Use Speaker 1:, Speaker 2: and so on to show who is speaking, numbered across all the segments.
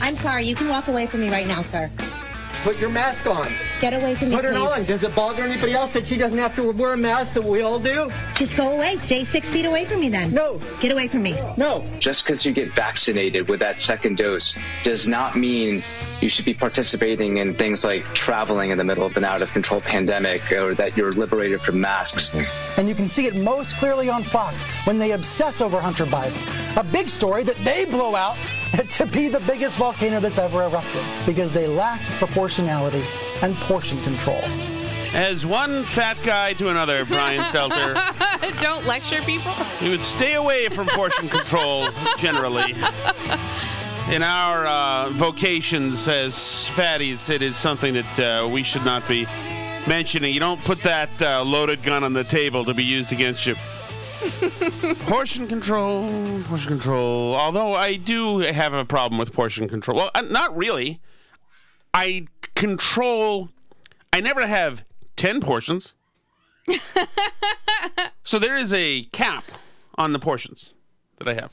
Speaker 1: I'm sorry. You can walk away from me right now, sir.
Speaker 2: Put your mask on.
Speaker 1: Get away from me,
Speaker 2: Put it
Speaker 1: please.
Speaker 2: on. Does it bother anybody else that she doesn't have to wear a mask that we all do?
Speaker 1: Just go away. Stay 6 feet away from me then.
Speaker 2: No.
Speaker 1: Get away from me.
Speaker 2: No.
Speaker 3: Just because you get vaccinated with that second dose does not mean you should be participating in things like traveling in the middle of an out-of-control pandemic or that you're liberated from masks.
Speaker 4: And you can see it most clearly on Fox when they obsess over Hunter Biden. A big story that they blow out to be the biggest volcano that's ever erupted because they lack proportionality and portion control.
Speaker 5: As one fat guy to another, Brian Stelter.
Speaker 6: Don't lecture people.
Speaker 5: We would stay away from portion control, generally. In our vocations as fatties, it is something that we should not be mentioning. You don't put that loaded gun on the table to be used against you. Portion control. Although I do have a problem with portion control. Well, not really. I never have 10 portions. So there is a cap on the portions that I have.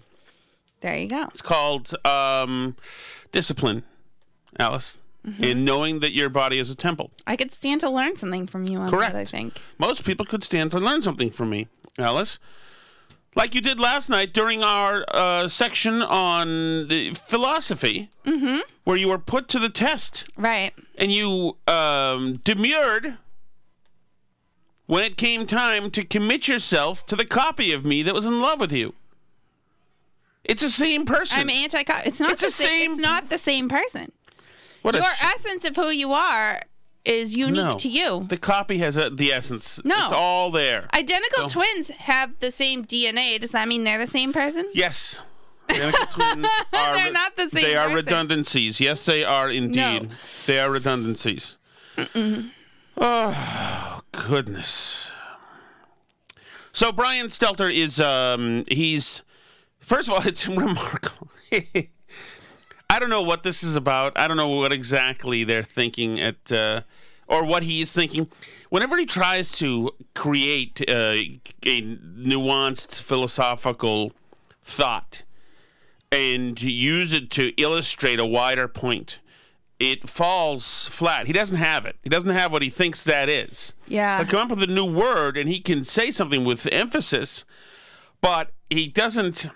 Speaker 6: There you go.
Speaker 5: It's called discipline, Alice, in knowing that your body is a temple.
Speaker 6: I could stand to learn something from you on
Speaker 5: Correct.
Speaker 6: that, I think.
Speaker 5: Most people could stand to learn something from me, Alice. Like you did last night during our section on the philosophy, where you were put to the test.
Speaker 6: Right.
Speaker 5: And you demurred when it came time to commit yourself to the copy of me that was in love with you. It's the same person.
Speaker 6: I'm It's not the same. It's not the same person.
Speaker 5: What
Speaker 6: Your essence of who you are is unique to you.
Speaker 5: The copy has the essence.
Speaker 6: No.
Speaker 5: It's all there.
Speaker 6: Identical twins have the same DNA. Does that mean they're the same person?
Speaker 5: Yes. Identical twins are
Speaker 6: They're not the same
Speaker 5: They are
Speaker 6: person.
Speaker 5: redundancies. Yes, they are indeed.
Speaker 6: No.
Speaker 5: They are redundancies. Oh, goodness. So Brian Stelter is, he's, first of all, it's remarkable. I don't know what this is about. I don't know what exactly they're thinking or what he's thinking. Whenever he tries to create a nuanced philosophical thought and use it to illustrate a wider point, it falls flat. He doesn't have it. He doesn't have what he thinks that is.
Speaker 6: Yeah.
Speaker 5: He'll come up with a new word and he can say something with emphasis, but he doesn't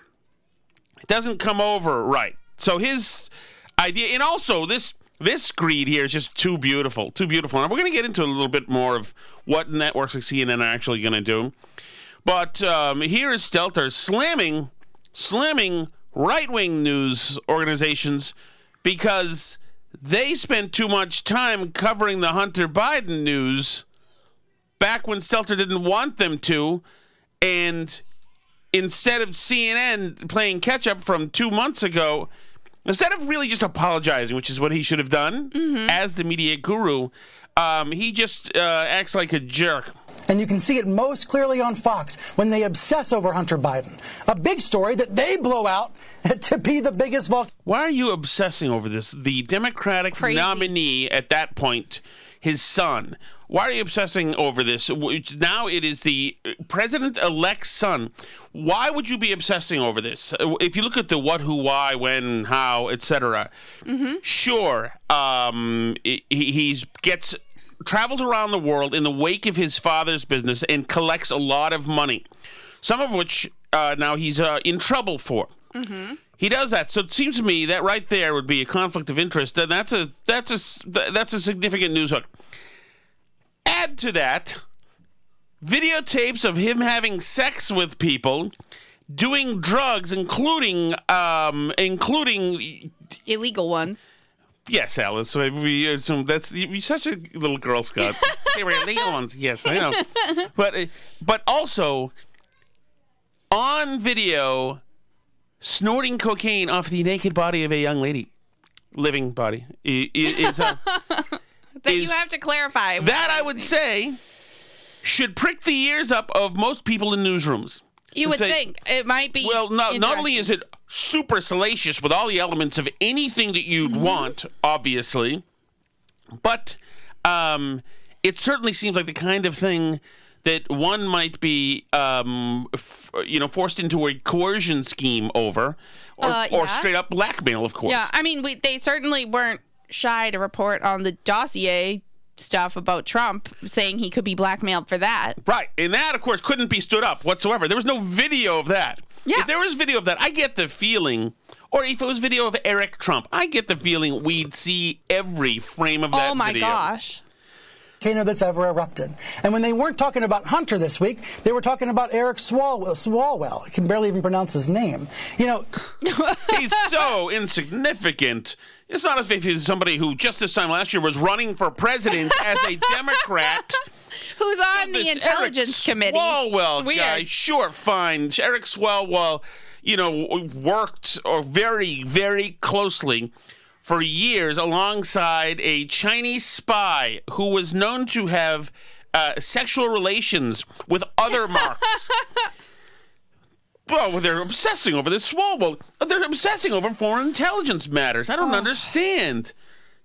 Speaker 5: come over right. So his idea, and also this screed here is just too beautiful. And we're going to get into a little bit more of what networks like CNN are actually going to do. But here is Stelter slamming right-wing news organizations because they spent too much time covering the Hunter Biden news back when Stelter didn't want them to, and instead of CNN playing catch-up from 2 months ago, instead of really just apologizing, which is what he should have done as the media guru, he just acts like a jerk.
Speaker 4: And you can see it most clearly on Fox when they obsess over Hunter Biden. A big story that they blow out to be the biggest volcano.
Speaker 5: Why are you obsessing over this? The Democratic nominee at that point, his son. Why are you obsessing over this? Now it is the president-elect's son. Why would you be obsessing over this? If you look at the what, who, why, when, how, etc., sure, he travels around the world in the wake of his father's business and collects a lot of money, some of which now he's in trouble for. He does that, so it seems to me that right there would be a conflict of interest, and that's a significant news hook. Add to that videotapes of him having sex with people, doing drugs, including
Speaker 6: illegal ones.
Speaker 5: Yes, Alice. We assume you're such a little Girl Scout. They were illegal ones. Yes, I know. But also on video, snorting cocaine off the naked body of a young lady, living body is.
Speaker 6: That you have to clarify.
Speaker 5: That I would say should prick the ears up of most people in newsrooms.
Speaker 6: You would think it might be.
Speaker 5: Well, not only is it super salacious with all the elements of anything that you'd want, obviously, but it certainly seems like the kind of thing that one might be, forced into a coercion scheme over, or straight up blackmail, of course.
Speaker 6: Yeah, I mean, they certainly weren't shy to report on the dossier stuff about Trump, saying he could be blackmailed for that.
Speaker 5: Right, and that, of course, couldn't be stood up whatsoever. There was no video of that.
Speaker 6: Yeah.
Speaker 5: If there was video of that, I get the feeling, or if it was video of Eric Trump, I get the feeling we'd see every frame of that video.
Speaker 6: Oh my gosh.
Speaker 4: Volcano that's ever erupted. And when they weren't talking about Hunter this week, they were talking about Eric Swalwell. I can barely even pronounce his name.
Speaker 5: He's so insignificant. It's not as if he's somebody who just this time last year was running for president as a Democrat.
Speaker 6: Who's on the Intelligence Committee.
Speaker 5: Swalwell guy, sure, fine. Eric Swalwell, worked very, very closely for years alongside a Chinese spy who was known to have sexual relations with other marks. Well, they're obsessing over this Swalwell. They're obsessing over foreign intelligence matters. I don't understand.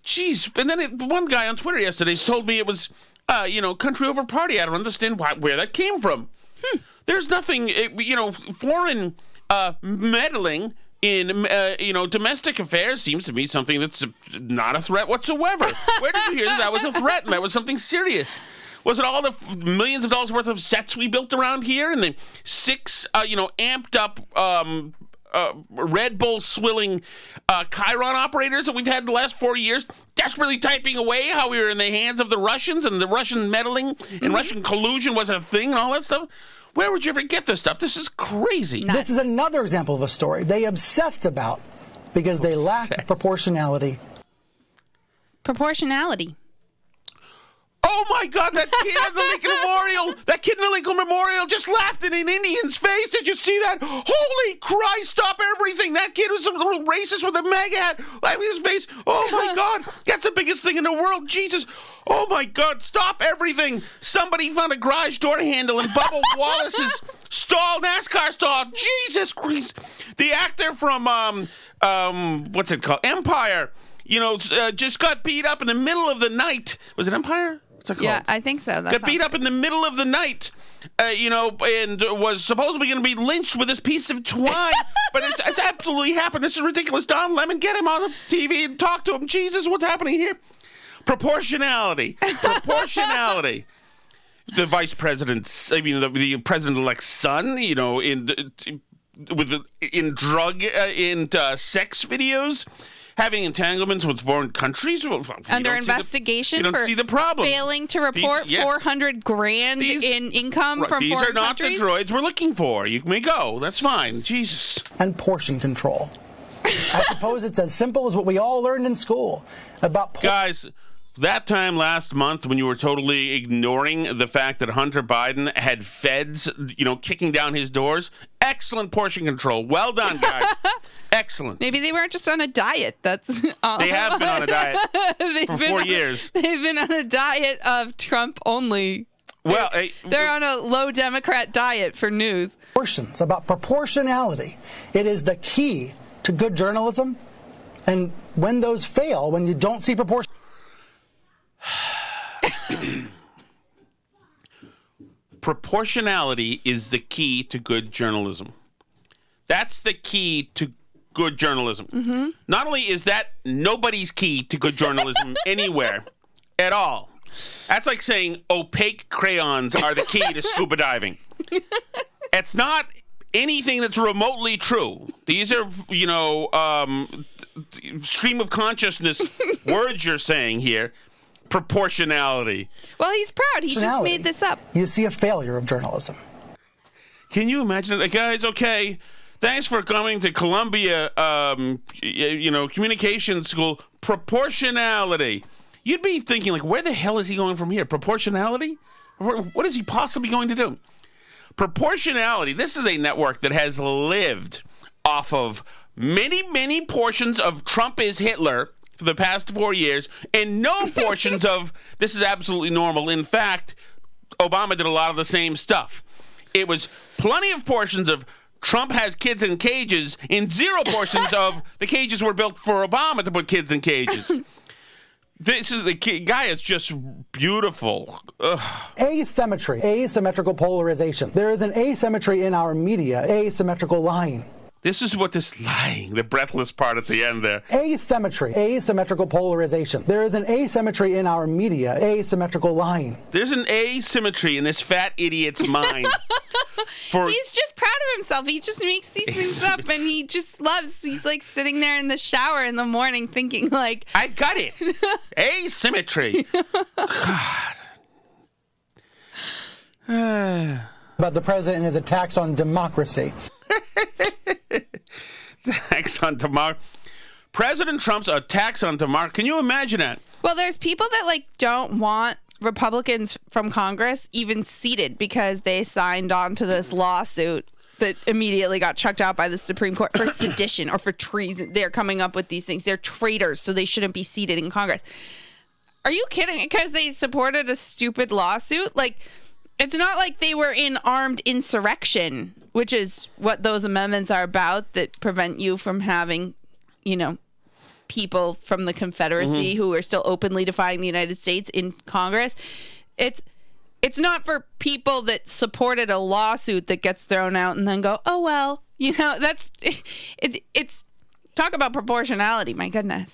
Speaker 5: Jeez. And then one guy on Twitter yesterday told me it was, country over party. I don't understand where that came from. There's nothing, foreign meddling in, domestic affairs seems to be something that's not a threat whatsoever. Where did you hear that was a threat and that was something serious? Was it all the millions of dollars worth of sets we built around here and the 6, amped up Red Bull swilling Chiron operators that we've had the last 4 years, desperately typing away how we were in the hands of the Russians and the Russian meddling and Russian collusion was a thing and all that stuff? Where would you ever get this stuff? This is crazy.
Speaker 4: This is another example of a story they obsessed about because they lack proportionality.
Speaker 6: Proportionality.
Speaker 5: Oh my God, that kid at the Lincoln Memorial, just laughed in an Indian's face. Did you see that? Holy Christ, stop everything. That kid was a little racist with a MAGA hat, laughing in his face. Oh my God, that's the biggest thing in the world. Jesus. Oh my God, stop everything. Somebody found a garage door handle in Bubba Wallace's NASCAR stall. Jesus Christ. The actor from, what's it called? Empire, just got beat up in the middle of the night. Was it Empire?
Speaker 6: Yeah, I think so.
Speaker 5: Got beat up in the middle of the night, and was supposedly going to be lynched with this piece of twine. But it's absolutely happened. This is ridiculous. Don Lemon, get him on the TV and talk to him. Jesus, what's happening here? Proportionality. The vice president's, the president-elect's son, in drug and sex videos. Having entanglements with foreign countries
Speaker 6: under investigation for
Speaker 5: see the problem.
Speaker 6: Failing to report $400,000 in income from foreign countries. These are
Speaker 5: not the droids we're looking for. You may go. That's fine. Jesus.
Speaker 4: And portion control. I suppose it's as simple as what we all learned in school about.
Speaker 5: Guys, that time last month when you were totally ignoring the fact that Hunter Biden had feds, kicking down his doors, excellent portion control. Well done, guys. Excellent.
Speaker 6: Maybe they weren't just on a diet. That's all.
Speaker 5: They have been on a diet for 4 years.
Speaker 6: They've been on a diet of Trump only.
Speaker 5: Well,
Speaker 6: they're on a low Democrat diet for news.
Speaker 4: Portions about proportionality. It is the key to good journalism. And when those fail, when you don't see proportion.
Speaker 5: Proportionality is the key to good journalism. That's the key to good journalism. Mm-hmm. Not only is that nobody's key to good journalism anywhere at all. That's like saying opaque crayons are the key to scuba diving. It's not anything that's remotely true. These are, stream of consciousness words you're saying here. Proportionality.
Speaker 6: Well, he's proud. He just made this up.
Speaker 4: You see a failure of journalism.
Speaker 5: Can you imagine it? Guys, okay. Thanks for coming to Columbia, communication school. Proportionality. You'd be thinking, where the hell is he going from here? Proportionality? What is he possibly going to do? Proportionality. This is a network that has lived off of many, many portions of Trump is Hitler for the past 4 years, and no portions of this is absolutely normal. In fact, Obama did a lot of the same stuff. It was plenty of portions of Trump has kids in cages, and 0 portions of the cages were built for Obama to put kids in cages. This is the guy is just beautiful. Ugh.
Speaker 4: Asymmetry, asymmetrical polarization. There is an asymmetry in our media, asymmetrical lying.
Speaker 5: This is what this lying, the breathless part at the end there.
Speaker 4: Asymmetry, asymmetrical polarization. There is an asymmetry in our media, asymmetrical lying.
Speaker 5: There's an asymmetry in this fat idiot's mind.
Speaker 6: He's just proud of himself. He just makes these things up, and he just loves. He's like sitting there in the shower in the morning thinking like,
Speaker 5: I got it. Asymmetry. God.
Speaker 4: But the president and his attacks on democracy.
Speaker 5: Attacks on democracy. President Trump's attacks on democracy. Can you imagine that?
Speaker 6: well, there's people that like don't want Republicans from Congress even seated because they signed on to this lawsuit that immediately got chucked out by the Supreme Court for sedition or for treason. They're coming up with these things. They're traitors, so they shouldn't be seated in Congress. Are you kidding? Because they supported a stupid lawsuit? Like, it's not like they were in armed insurrection, which is what those amendments are about, that prevent you from having, you know, people from the Confederacy who are still openly defying the United States in Congress. It's not for people that supported a lawsuit that gets thrown out and then go, oh, well, you know, that's it's talk about proportionality. My goodness.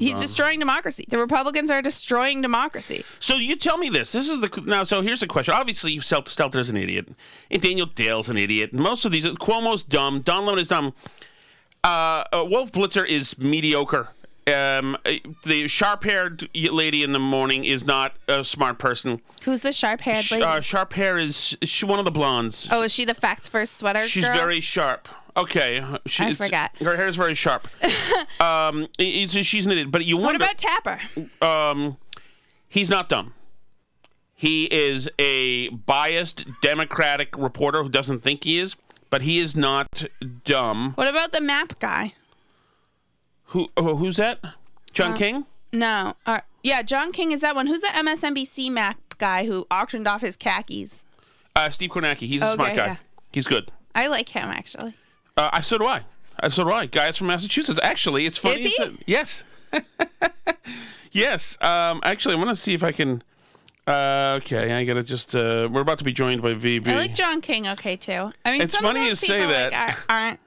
Speaker 6: He's destroying democracy. The Republicans are destroying democracy.
Speaker 5: So you tell me this. This is so here's the question. Obviously, Stelter's an idiot. And Daniel Dale's an idiot. Most of these, Cuomo's dumb. Don Lemon is dumb. Wolf Blitzer is mediocre. The sharp-haired lady in the morning is not a smart person.
Speaker 6: Who's the sharp-haired lady?
Speaker 5: Sharp hair is one of the blondes.
Speaker 6: Oh, is she the facts first sweater
Speaker 5: She's
Speaker 6: girl?
Speaker 5: very sharp. Okay.
Speaker 6: I forgot.
Speaker 5: Her hair is very sharp. She's an idiot. But you wonder...
Speaker 6: What about Tapper?
Speaker 5: He's not dumb. He is a biased Democratic reporter who doesn't think he is, but he is not dumb.
Speaker 6: What about the map guy?
Speaker 5: Who's that? John King?
Speaker 6: No. Yeah, John King is that one. Who's the MSNBC map guy who auctioned off his khakis?
Speaker 5: Steve Kornacki. He's a smart guy.
Speaker 6: Yeah.
Speaker 5: He's good.
Speaker 6: I like him, actually.
Speaker 5: So do I. Guys from Massachusetts. Actually, it's funny.
Speaker 6: Is he?
Speaker 5: Yes. Yes. Actually, I'm going to see if I can... okay, I got to just... we're about to be joined by VB.
Speaker 6: I like John King okay, too. I mean,
Speaker 5: it's
Speaker 6: some
Speaker 5: funny
Speaker 6: of
Speaker 5: you
Speaker 6: those
Speaker 5: say
Speaker 6: people,
Speaker 5: that.
Speaker 6: like, aren't...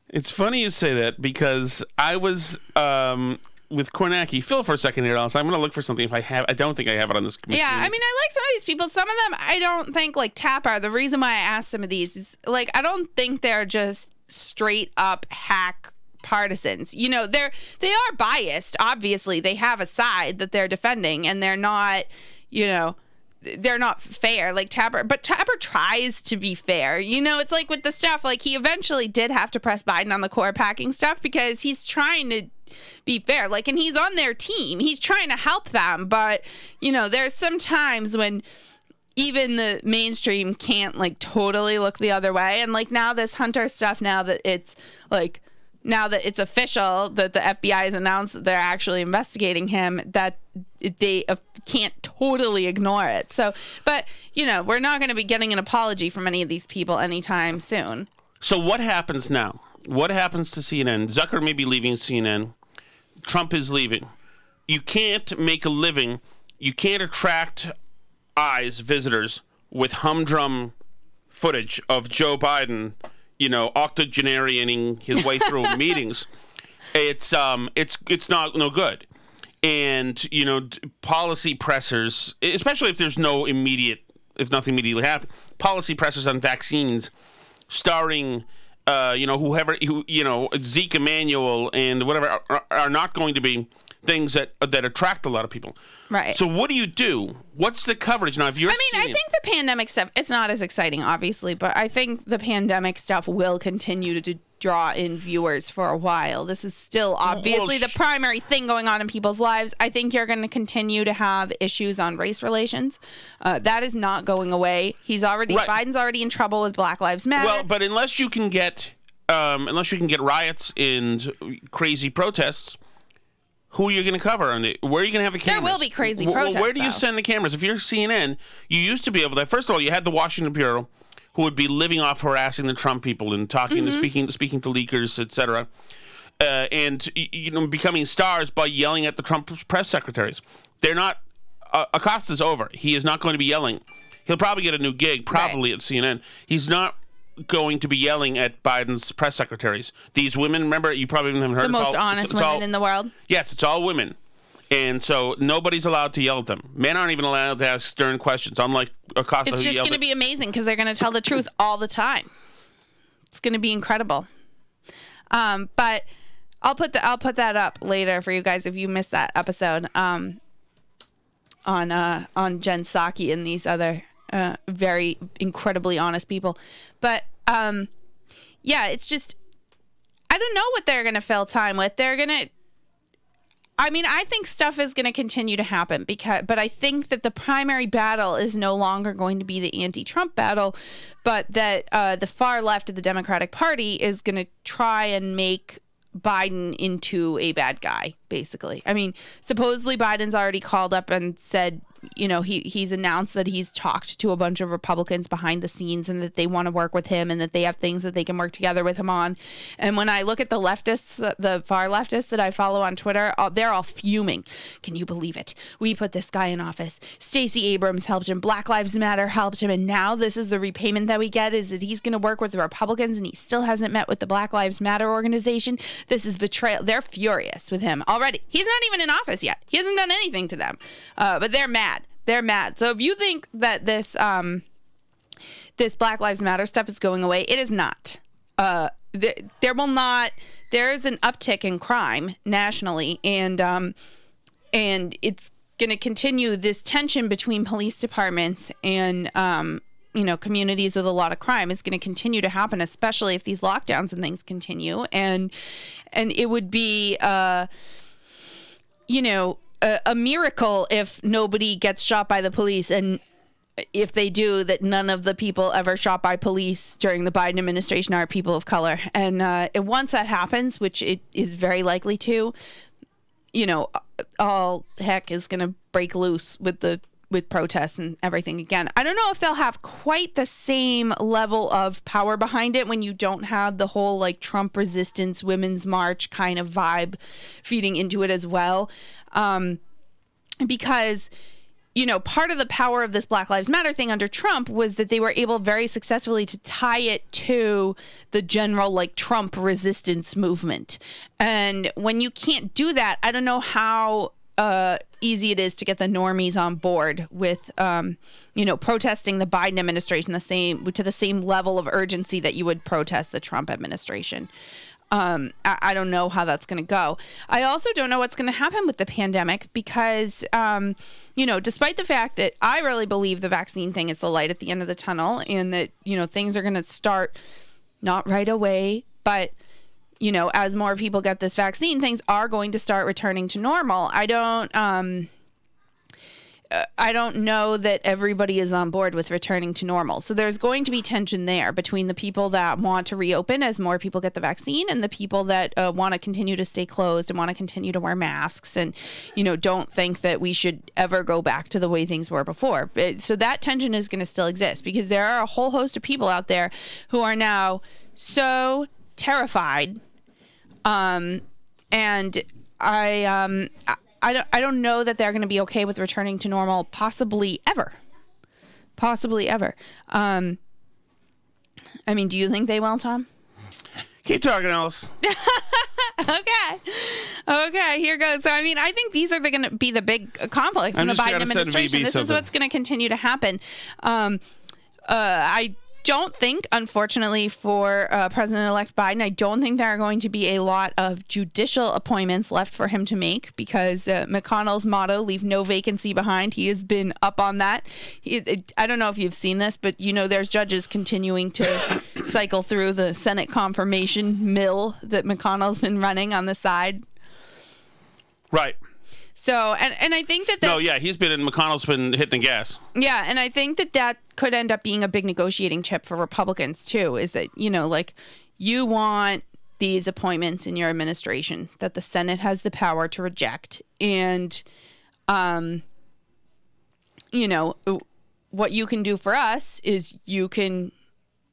Speaker 5: It's funny you say that because I was with Kornacki. Fill for a second here, Alice. I'm going to look for something if I have. I don't think I have it on this machine.
Speaker 6: Yeah, I mean, I like some of these people. Some of them I don't think, like Tapper. The reason why I asked some of these is, like, I don't think they're just straight up hack partisans. You know, they are biased. Obviously, they have a side that they're defending, and they're not, you know, they're not fair like Tapper, but Tapper tries to be fair. You know, it's like with the stuff, like he eventually did have to press Biden on the core packing stuff because he's trying to be fair. Like, and he's on their team. He's trying to help them. But, you know, there's some times when even the mainstream can't like totally look the other way. And like now this Hunter stuff, now that it's official that the FBI has announced that they're actually investigating him, that they can't totally ignore it. So, but, you know, we're not going to be getting an apology from any of these people anytime soon.
Speaker 5: So what happens now? What happens to CNN? Zucker may be leaving CNN. Trump is leaving. You can't make a living. You can't attract visitors with humdrum footage of Joe Biden, you know, octogenarianing his way through meetings. It's not no good. And, you know, policy pressers, especially if there's nothing immediately happens, policy pressers on vaccines starring, Zeke Emanuel and whatever are not going to be things that attract a lot of people.
Speaker 6: Right.
Speaker 5: So what do you do? What's the coverage now? If you're
Speaker 6: I think the pandemic stuff, it's not as exciting, obviously, but I think the pandemic stuff will continue to draw in viewers for a while. This is still obviously the primary thing going on in people's lives. I think you're going to continue to have issues on race relations. That is not going away. Biden's already in trouble with Black Lives Matter.
Speaker 5: Well, but unless you can get riots and crazy protests, who are you going to cover? Where are you going to have the cameras?
Speaker 6: There will be crazy protests.
Speaker 5: Where do you send the cameras? If you're CNN, you used to be able to. First of all, you had the Washington Bureau, who would be living off harassing the Trump people and talking, speaking to leakers, etc. and becoming stars by yelling at the Trump press secretaries. They're not. Acosta's over. He is not going to be yelling. He'll probably get a new gig, probably at CNN. He's not going to be yelling at Biden's press secretaries. These women, remember, you probably haven't heard
Speaker 6: the most honest women in the world.
Speaker 5: Yes, it's all women. And so nobody's allowed to yell at them. Men aren't even allowed to ask stern questions, unlike Acosta.
Speaker 6: It's just going to be amazing because they're going to tell the truth all the time. It's going to be incredible. But I'll put that up later for you guys if you missed that episode on Jen Psaki and these other very incredibly honest people. But yeah, it's just I don't know what they're going to fill time with. I think stuff is going to continue to happen but I think that the primary battle is no longer going to be the anti-Trump battle, but that the far left of the Democratic Party is going to try and make Biden into a bad guy, basically. I mean, supposedly Biden's already called up and said, he's announced that he's talked to a bunch of Republicans behind the scenes and that they want to work with him and that they have things that they can work together with him on. And when I look at the leftists, the far leftists that I follow on Twitter, they're all fuming. Can you believe it? We put this guy in office. Stacey Abrams helped him. Black Lives Matter helped him. And now this is the repayment that we get, is that he's going to work with the Republicans and he still hasn't met with the Black Lives Matter organization. This is betrayal. They're furious with him already. He's not even in office yet. He hasn't done anything to them. But they're mad. They're mad. So if you think that this Black Lives Matter stuff is going away, it is not. There will not. There is an uptick in crime nationally, and it's going to continue. This tension between police departments and communities with a lot of crime is going to continue to happen, especially if these lockdowns and things continue. And it would be a miracle if nobody gets shot by the police, and if they do, that none of the people ever shot by police during the Biden administration are people of color. And once that happens, which it is very likely to, all heck is going to break loose with protests and everything again. I don't know if they'll have quite the same level of power behind it when you don't have the whole like Trump resistance women's march kind of vibe feeding into it as well. Because, part of the power of this Black Lives Matter thing under Trump was that they were able very successfully to tie it to the general like Trump resistance movement. And when you can't do that, I don't know how easy it is to get the normies on board with, protesting the Biden administration to the same level of urgency that you would protest the Trump administration. I don't know how that's going to go. I also don't know what's going to happen with the pandemic because, despite the fact that I really believe the vaccine thing is the light at the end of the tunnel and that, things are going to start not right away, but as more people get this vaccine, things are going to start returning to normal. I don't know that everybody is on board with returning to normal. So there's going to be tension there between the people that want to reopen as more people get the vaccine and the people that want to continue to stay closed and want to continue to wear masks and, don't think that we should ever go back to the way things were before. So that tension is going to still exist because there are a whole host of people out there who are now so terrified. And I don't know that they're going to be okay with returning to normal, possibly ever. Do you think they will, Tom?
Speaker 5: Keep talking, Alice.
Speaker 6: Okay, here goes. So, I think these are going to be the big conflicts in the Biden administration. This is what's going to continue to happen. I don't think, unfortunately, for President-elect Biden, I don't think there are going to be a lot of judicial appointments left for him to make because McConnell's motto, leave no vacancy behind, he has been up on that. I don't know if you've seen this, but, there's judges continuing to cycle through the Senate confirmation mill that McConnell's been running on the side.
Speaker 5: Right.
Speaker 6: So, and I think that...
Speaker 5: McConnell's been hitting the gas.
Speaker 6: Yeah, and I think that could end up being a big negotiating chip for Republicans, too, is that, you want these appointments in your administration that the Senate has the power to reject. And, what you can do for us is you can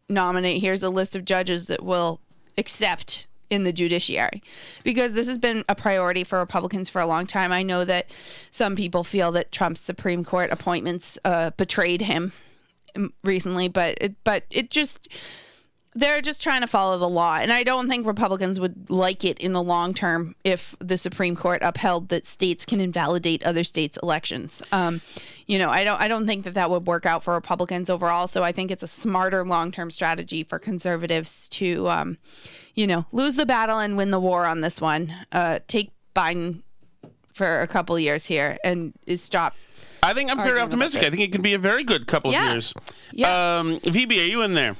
Speaker 6: nominate, here's a list of judges that will accept in the judiciary, because this has been a priority for Republicans for a long time. I know that some people feel that Trump's Supreme Court appointments betrayed him recently, but they're just trying to follow the law. And I don't think Republicans would like it in the long term if the Supreme Court upheld that states can invalidate other states' elections. I don't think that would work out for Republicans overall. So I think it's a smarter long-term strategy for conservatives to, lose the battle and win the war on this one. Take Biden for a couple of years here and stop.
Speaker 5: I think I'm very optimistic. I think it can be a very good couple of years.
Speaker 6: Yeah.
Speaker 5: VB, are you in there?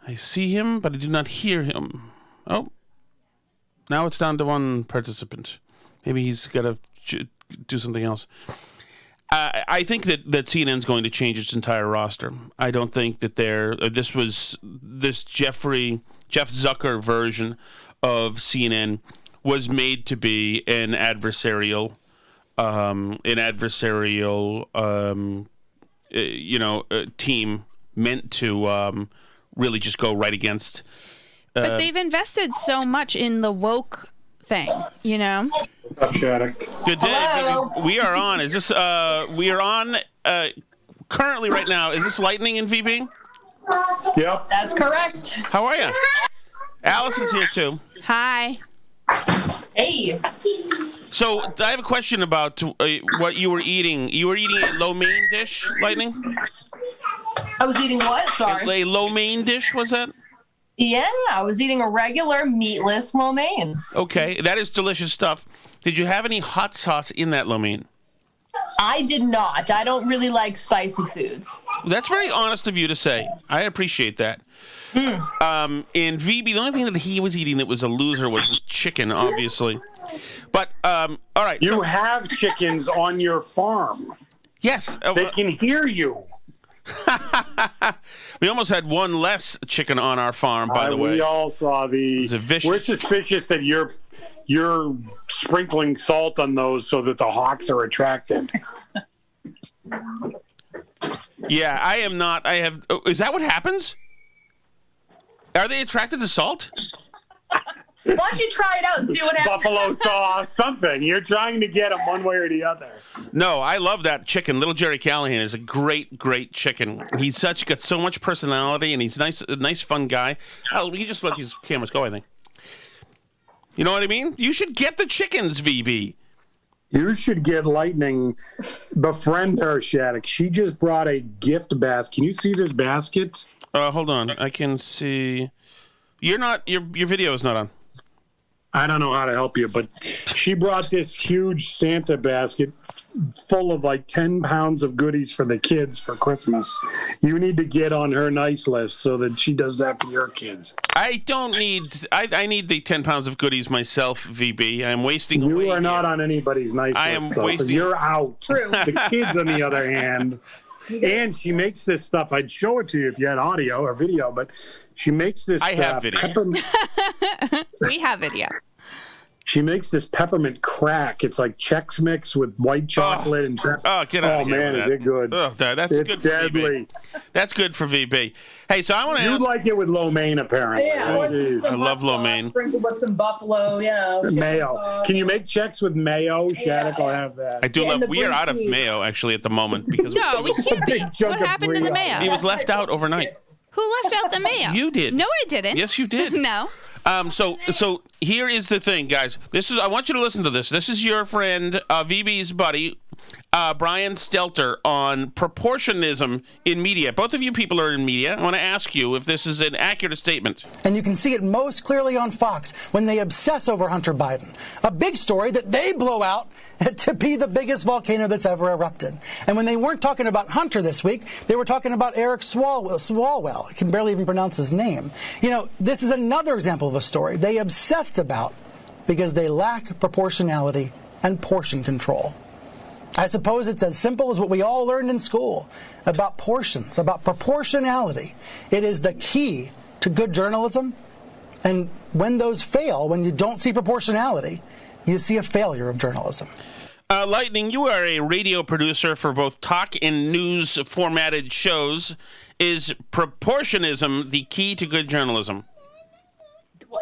Speaker 5: I see him, but I do not hear him. Oh, now it's down to one participant. Maybe he's got to do something else. I think that CNN's going to change its entire roster. I don't think that this Jeff Zucker version of CNN was made to be an adversarial team meant to really just go right against.
Speaker 6: But they've invested so much in the woke thing,
Speaker 7: What's up, Shattuck?
Speaker 5: Good day. Hello. We are on. Is this? We are on currently right now. Is this Lightning in VB?
Speaker 7: Yep.
Speaker 8: That's correct.
Speaker 5: How are you? Alice is here too.
Speaker 6: Hi.
Speaker 8: Hey.
Speaker 5: So I have a question about what you were eating. You were eating a lo mein dish, Lightning?
Speaker 8: I was eating what? Sorry.
Speaker 5: A lo mein dish, was that?
Speaker 8: Yeah, I was eating a regular meatless lo mein.
Speaker 5: Okay, that is delicious stuff. Did you have any hot sauce in that lo mein?
Speaker 8: I did not. I don't really like spicy foods.
Speaker 5: That's very honest of you to say. I appreciate that. In VB, the only thing that he was eating that was a loser was chicken, obviously. But, all right.
Speaker 7: You have chickens on your farm.
Speaker 5: Yes.
Speaker 7: They can hear you.
Speaker 5: We almost had one less chicken on our farm, by the way.
Speaker 7: We all saw these. We're suspicious that you're sprinkling salt on those so that the hawks are attracted.
Speaker 5: Yeah, I am not. Is that what happens? Are they attracted to salt?
Speaker 8: Why don't you try it out and see what happens?
Speaker 7: Buffalo sauce, something. You're trying to get them one way or the other.
Speaker 5: No, I love that chicken. Little Jerry Callahan is a great, great chicken. He's got so much personality, and he's a nice, fun guy. He just let these cameras go, I think. You know what I mean? You should get the chickens, VB.
Speaker 7: You should get Lightning. Befriend her, Shattuck. She just brought a gift basket. Can you see this basket?
Speaker 5: Hold on. I can see. You're not. Your video is not on.
Speaker 7: I don't know how to help you, but she brought this huge Santa basket full of like 10 pounds of goodies for the kids for Christmas. You need to get on her nice list so that she does that for your kids.
Speaker 5: I don't need. I need the 10 pounds of goodies myself, VB. I'm wasting away.
Speaker 7: You are not on anybody's nice list.
Speaker 5: I am wasting.
Speaker 7: So you're out.
Speaker 8: True.
Speaker 7: The kids, on the other hand. And she makes this stuff. I'd show it to you if you had audio or video, but she makes this.
Speaker 5: I have video.
Speaker 6: We have video.
Speaker 7: She makes this peppermint crack. It's like Chex Mix with white chocolate and
Speaker 5: get out of here.
Speaker 7: Oh man, is it good?
Speaker 5: Oh, that's
Speaker 7: it's
Speaker 5: good for
Speaker 7: deadly.
Speaker 5: VB. That's good for VB. Hey, so I want to ask.
Speaker 7: You'd like it with lo mein, apparently.
Speaker 8: Yeah,
Speaker 5: I love lo mein.
Speaker 8: Sprinkled with some buffalo,
Speaker 7: mayo.
Speaker 8: Sauce.
Speaker 7: Can you make Chex with mayo? Shattuck, I'll have that.
Speaker 5: I do love. We are out of mayo actually at the moment because
Speaker 6: No, we can't be. What happened to the mayo?
Speaker 5: He was left out overnight.
Speaker 6: Who left out the mayo?
Speaker 5: You did.
Speaker 6: No, I didn't.
Speaker 5: Yes, you did.
Speaker 6: No.
Speaker 5: So here is the thing, guys. I want you to listen to this. This is your friend, VB's buddy, Brian Stelter, on proportionalism in media. Both of you people are in media. I want to ask you if this is an accurate statement.
Speaker 4: And you can see it most clearly on Fox when they obsess over Hunter Biden. A big story that they blow out to be the biggest volcano that's ever erupted. And when they weren't talking about Hunter this week, they were talking about Eric Swalwell. I can barely even pronounce his name. This is another example of a story they obsessed about because they lack proportionality and portion control. I suppose it's as simple as what we all learned in school about portions, about proportionality. It is the key to good journalism. And when those fail, when you don't see proportionality, you see a failure of journalism.
Speaker 5: Lightning, you are a radio producer for both talk and news formatted shows. Is proportionism the key to good journalism?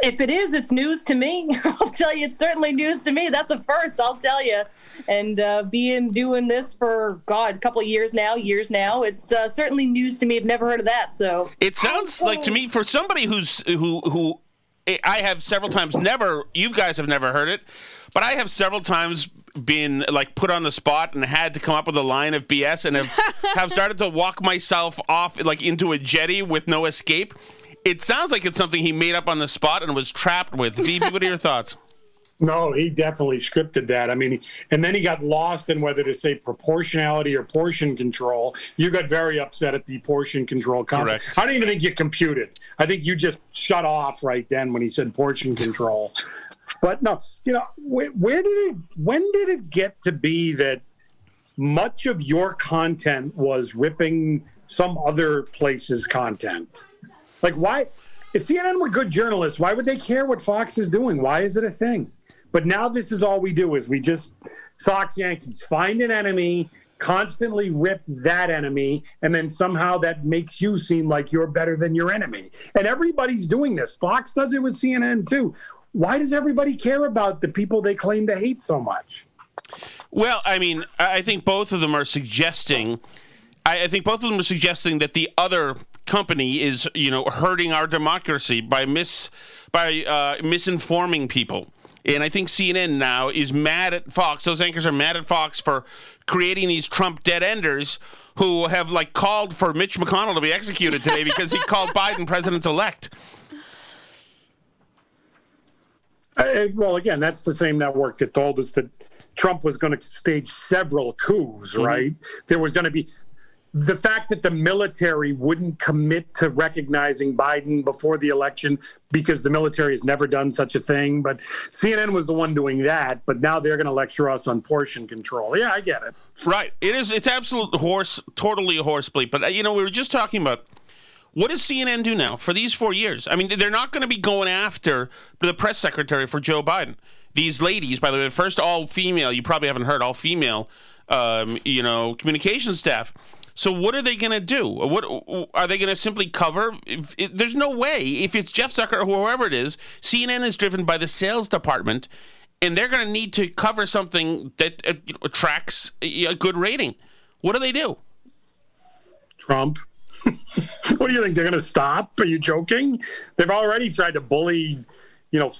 Speaker 8: If it is, it's news to me. I'll tell you, it's certainly news to me. That's a first, I'll tell you. And doing this for, God, a couple of years now, it's certainly news to me. I've never heard of that. So
Speaker 5: it sounds like to me, for somebody who I have several times you guys have never heard it, but I have several times been like put on the spot and had to come up with a line of BS and have started to walk myself off like into a jetty with no escape. It sounds like it's something he made up on the spot and was trapped with. Phoebe, what are your thoughts?
Speaker 7: No, he definitely scripted that. I mean, and then he got lost in whether to say proportionality or portion control. You got very upset at the portion control concept.
Speaker 5: Correct.
Speaker 7: I don't even think you computed. I think you just shut off right then when he said portion control. But no, when did it get to be that much of your content was ripping some other place's content? Like, why? If CNN were good journalists, why would they care what Fox is doing? Why is it a thing? But now this is all we do is we just, Sox Yankees, find an enemy, constantly rip that enemy, and then somehow that makes you seem like you're better than your enemy. And everybody's doing this. Fox does it with CNN too. Why does everybody care about the people they claim to hate so much?
Speaker 5: Well, I mean, I think both of them are suggesting. I think both of them are suggesting that the other company is, hurting our democracy by misinforming people. And I think CNN now is mad at Fox. Those anchors are mad at Fox for creating these Trump dead-enders who have called for Mitch McConnell to be executed today because he called Biden president-elect.
Speaker 7: Well, again, that's the same network that told us that Trump was going to stage several coups, right? There was going to be the fact that the military wouldn't commit to recognizing Biden before the election because the military has never done such a thing. But CNN was the one doing that. But now they're going to lecture us on portion control. Yeah, I get it.
Speaker 5: Right. It's totally a horse bleep. But, we were just talking about, what does CNN do now for these 4 years? I mean, they're not going to be going after the press secretary for Joe Biden. These ladies, by the way, first all female, you probably haven't heard, all female, communication staff. So what are they going to do? What are they going to simply cover? There's no way. If it's Jeff Zucker or whoever it is, CNN is driven by the sales department, and they're going to need to cover something that attracts a good rating. What do they do?
Speaker 7: Trump. What do you think? They're going to stop? Are you joking? They've already tried to bully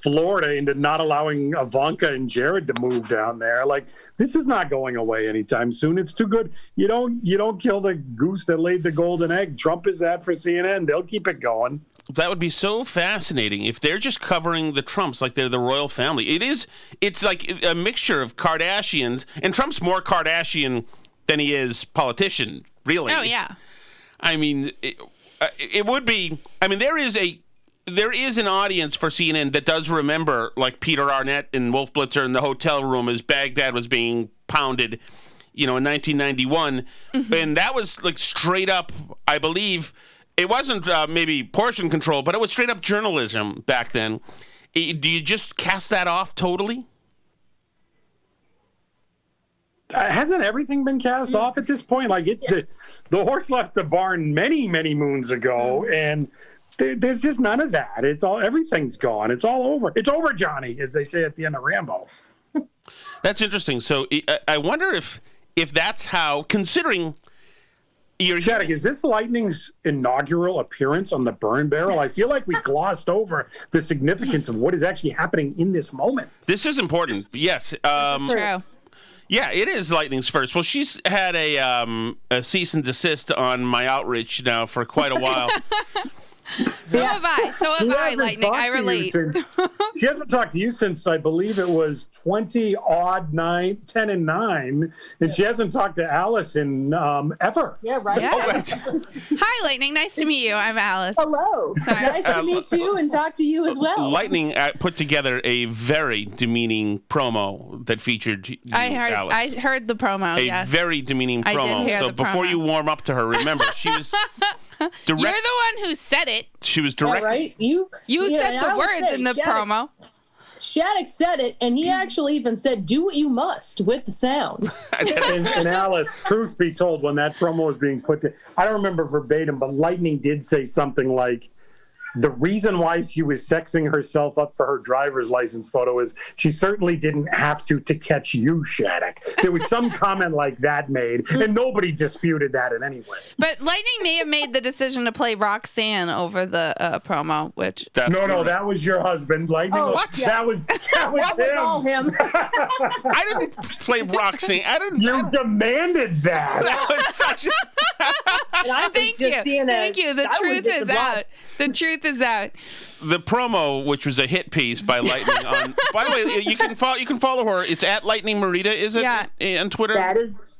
Speaker 7: Florida into not allowing Ivanka and Jared to move down there. Like, this is not going away anytime soon. It's too good. You don't kill the goose that laid the golden egg. Trump is that for CNN. They'll keep it going.
Speaker 5: That would be so fascinating if they're just covering the Trumps like they're the royal family. It's like a mixture of Kardashians, and Trump's more Kardashian than he is politician, really.
Speaker 6: Oh, yeah.
Speaker 5: I mean, it would be, there is an audience for CNN that does remember, like, Peter Arnett and Wolf Blitzer in the hotel room as Baghdad was being pounded, in 1991. Mm-hmm. And that was, like, straight up, I believe, it wasn't maybe portion control, but it was straight up journalism back then. Do you just cast that off totally?
Speaker 7: Hasn't everything been cast off at this point? Like, the horse left the barn many, many moons ago, and there's just none of that. Everything's gone. It's all over. It's over, Johnny, as they say at the end of Rambo.
Speaker 5: That's interesting. So I wonder if that's how, considering
Speaker 7: Shattuck, is this Lightning's inaugural appearance on the burn barrel? I feel like we glossed over the significance of what is actually happening in this moment.
Speaker 5: This is important. Yes.
Speaker 6: This is true.
Speaker 5: Yeah, it is Lightning's first. Well, she's had a cease and desist on my outreach now for quite a while.
Speaker 6: So have I, Lightning. I relate.
Speaker 7: She hasn't talked to you since, I believe it was 10 and 9, and she hasn't talked to Alice in ever.
Speaker 8: Yeah, right.
Speaker 6: Yeah.
Speaker 5: Oh, right.
Speaker 6: Hi, Lightning. Nice to meet you. I'm Alice.
Speaker 8: Hello. Nice to meet you and talk to you as well.
Speaker 5: Lightning put together a very demeaning promo that featured you, Alice.
Speaker 6: I heard the promo.
Speaker 5: A very demeaning promo.
Speaker 6: I did hear
Speaker 5: so
Speaker 6: the
Speaker 5: before
Speaker 6: promo.
Speaker 5: you warm up to her, remember she was.
Speaker 6: You're the one who said it.
Speaker 5: She was direct.
Speaker 8: Yeah, right? You
Speaker 6: said the words in the promo.
Speaker 8: Shattuck said it, and he actually even said, "Do what you must" with the sound.
Speaker 7: and Alice, truth be told, when that promo was being put to, I don't remember verbatim, but Lightning did say something like, the reason why she was sexing herself up for her driver's license photo is she certainly didn't have to catch you, Shattuck. There was some comment like that made, and nobody disputed that in any way.
Speaker 6: But Lightning may have made the decision to play Roxanne over the promo, which...
Speaker 7: No, that was your husband. Lightning.
Speaker 8: Oh,
Speaker 5: what?
Speaker 7: That was
Speaker 8: That was all him.
Speaker 5: I didn't play Roxanne.
Speaker 7: You demanded that.
Speaker 5: That was such
Speaker 6: Thank you. The truth is out. The truth is out.
Speaker 5: The promo, which was a hit piece by Lightning on. By the way, you can follow her. It's at Lightning Marita, is it?
Speaker 6: Yeah.
Speaker 5: On Twitter.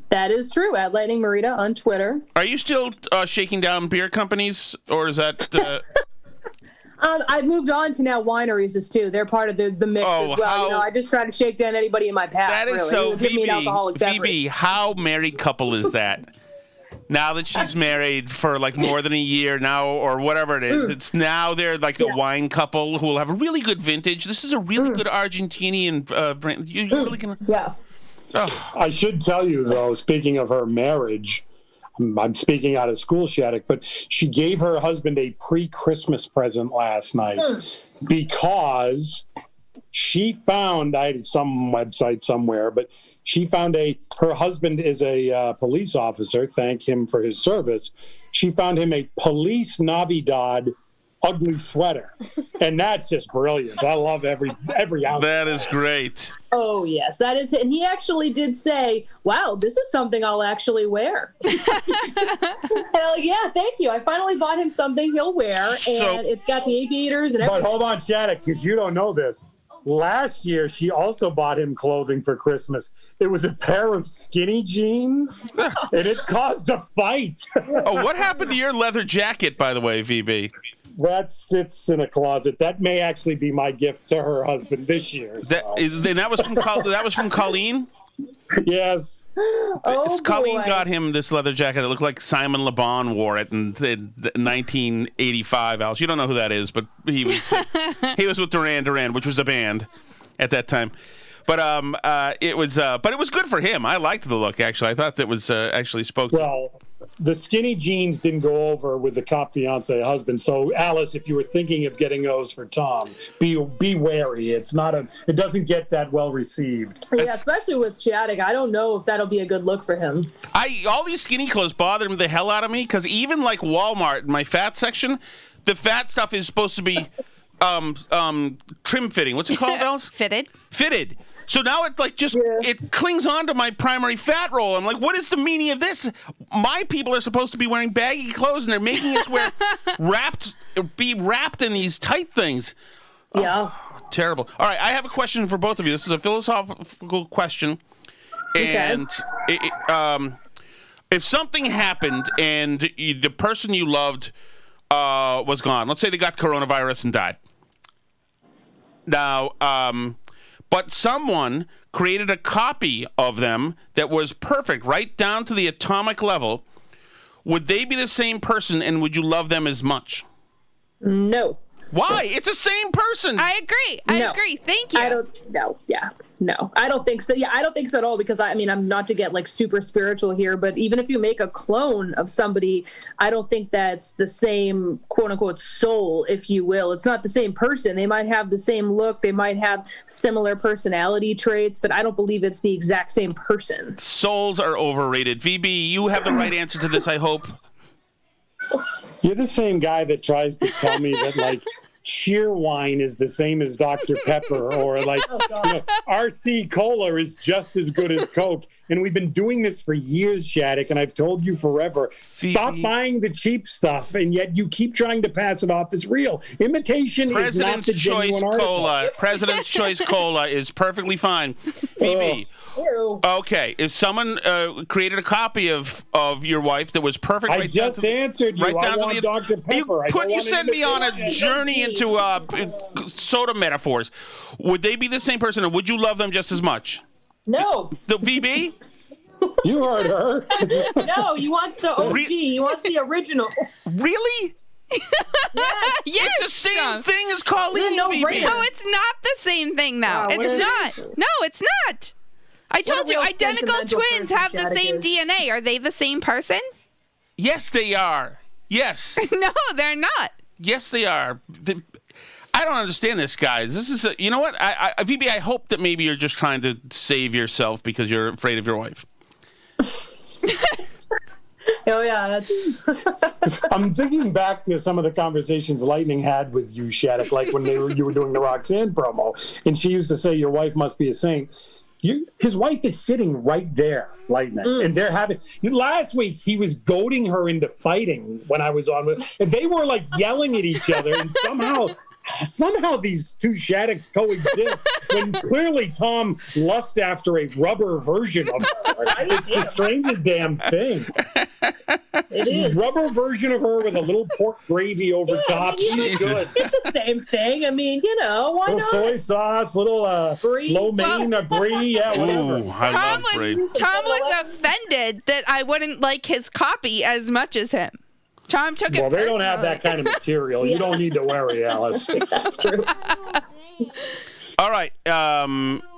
Speaker 8: That is true. At Lightning Marita on Twitter.
Speaker 5: Are you still shaking down beer companies, or is that?
Speaker 8: I've moved on to now wineries too. They're part of the mix as well. I just try to shake down anybody in my path.
Speaker 5: That is
Speaker 8: really.
Speaker 5: so.
Speaker 8: Give me an alcoholic beverage.
Speaker 5: Phoebe, how married couple is that? Now that she's married for like more than a year now, or whatever it is, it's now they're like a wine couple who will have a really good vintage. This is a really good Argentinian brand. You really can.
Speaker 8: Yeah.
Speaker 5: Oh.
Speaker 7: I should tell you, though, speaking of her marriage, I'm speaking out of school, Shattuck, but she gave her husband a pre-Christmas present last night because she found, I had some website somewhere, but she found her husband is a police officer. Thank him for his service. She found him a Police Navidad ugly sweater. And that's just brilliant. I love every outfit.
Speaker 5: That is great.
Speaker 8: Oh, yes, that is it. And he actually did say, wow, this is something I'll actually wear. Hell yeah, thank you. I finally bought him something he'll wear, and it's got the aviators and everything.
Speaker 7: But hold on, Shattuck, because you don't know this. Last year, she also bought him clothing for Christmas. It was a pair of skinny jeans, and it caused a fight.
Speaker 5: Oh, what happened to your leather jacket, by the way, VB?
Speaker 7: That sits in a closet. That may actually be my gift to her husband this year.
Speaker 5: That was from Colleen?
Speaker 7: Yes.
Speaker 5: Colleen got him this leather jacket that looked like Simon Le Bon wore it in 1985. Alice, you don't know who that is, but he was with Duran Duran, which was a band at that time. But it was good for him. I liked the look, actually. I thought that was actually spoke to.
Speaker 7: Well, the skinny jeans didn't go over with the cop fiance husband. So, Alice, if you were thinking of getting those for Tom, be wary. It doesn't get that well received.
Speaker 8: Yeah, especially with Shattuck. I don't know if that'll be a good look for him.
Speaker 5: All these skinny clothes bothered the hell out of me because even like Walmart, my fat section, the fat stuff is supposed to be trim fitting. What's it called, Alice?
Speaker 6: Fitted.
Speaker 5: So now it like it clings on to my primary fat roll. I'm like, what is the meaning of this? My people are supposed to be wearing baggy clothes, and they're making us be wrapped in these tight things.
Speaker 8: Yeah.
Speaker 5: Oh, terrible. All right, I have a question for both of you. This is a philosophical question, and if something happened and the person you loved was gone, let's say they got coronavirus and died. Now, but someone created a copy of them that was perfect, right down to the atomic level. Would they be the same person, and would you love them as much?
Speaker 8: No.
Speaker 5: Why? It's the same person.
Speaker 6: I agree. I agree. Thank you.
Speaker 8: I don't know. Yeah. No, I don't think so. Yeah, I don't think so at all, because I'm not to get like super spiritual here, but even if you make a clone of somebody, I don't think that's the same quote unquote soul, if you will. It's not the same person. They might have the same look. They might have similar personality traits, but I don't believe it's the exact same person.
Speaker 5: Souls are overrated. VB, you have the right answer to this, I hope.
Speaker 7: You're the same guy that tries to tell me that like cheer wine is the same as Dr. Pepper, or like RC Cola is just as good as Coke. And we've been doing this for years, Shattuck, and I've told you forever, stop buying the cheap stuff, and yet you keep trying to pass it off as real. Imitation is not the genuine article.
Speaker 5: President's Choice Cola is perfectly fine. VB. Okay, if someone created a copy of your wife that was perfect,
Speaker 7: I just answered you. I want Dr. Pepper.
Speaker 5: You sent me on a journey into soda metaphors. Would they be the same person, or would you love them just as much?
Speaker 8: No.
Speaker 5: The VB?
Speaker 7: You heard her.
Speaker 8: No, he wants the OG. He wants the original.
Speaker 5: Really?
Speaker 8: Yes.
Speaker 5: It's the same thing as Colleen.
Speaker 8: No,
Speaker 5: VB.
Speaker 6: No, it's not the same thing, though. It's not. No, it's not. I told you, identical twins have the same DNA. Are they the same person?
Speaker 5: Yes, they are. Yes.
Speaker 6: No, they're not.
Speaker 5: Yes, they are. I don't understand this, guys. This is you know what? VB, I hope that maybe you're just trying to save yourself because you're afraid of your wife.
Speaker 8: Oh yeah, that's.
Speaker 7: I'm thinking back to some of the conversations Lightning had with you, Shattuck, like when you were doing the Roxanne promo, and she used to say your wife must be a saint. His wife is sitting right there, Lightning, and they're having. Last week he was goading her into fighting when I was on with, and they were like yelling at each other, and somehow these two Shaddocks coexist when clearly Tom lusts after a rubber version of her. It's the strangest damn thing.
Speaker 8: It is.
Speaker 7: Rubber version of her with a little pork gravy over top. She's good.
Speaker 8: It's the same thing. I mean, why
Speaker 7: Little
Speaker 8: not?
Speaker 7: soy sauce, little
Speaker 8: Brie.
Speaker 7: lo mein, a brie, yeah, whatever.
Speaker 5: Ooh, I love Brie.
Speaker 6: Tom was offended that I wouldn't like his copy as much as him. Tom took it
Speaker 7: Well, they don't have that
Speaker 6: personally.
Speaker 7: kind of material. You don't need to worry, Alice.
Speaker 8: That's true.
Speaker 5: All right.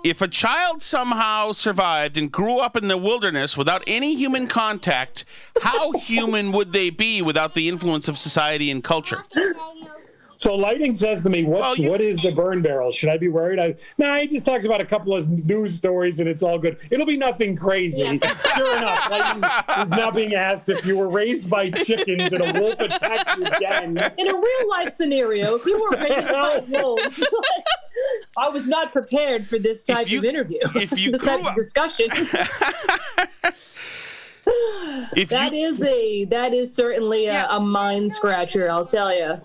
Speaker 5: If a child somehow survived and grew up in the wilderness without any human contact, how human would they be without the influence of society and culture?
Speaker 7: So Lightning says to me, what is the burn barrel? Should I be worried? He just talks about a couple of news stories and it's all good. It'll be nothing crazy.
Speaker 8: Yeah.
Speaker 7: Sure enough, Lightning is now being asked if you were raised by chickens and a wolf attacked your den.
Speaker 8: In a real life scenario, if you were raised by wolves, I was not prepared for this type of interview.
Speaker 5: If you
Speaker 8: this type of discussion. That is certainly a mind scratcher, I'll tell you.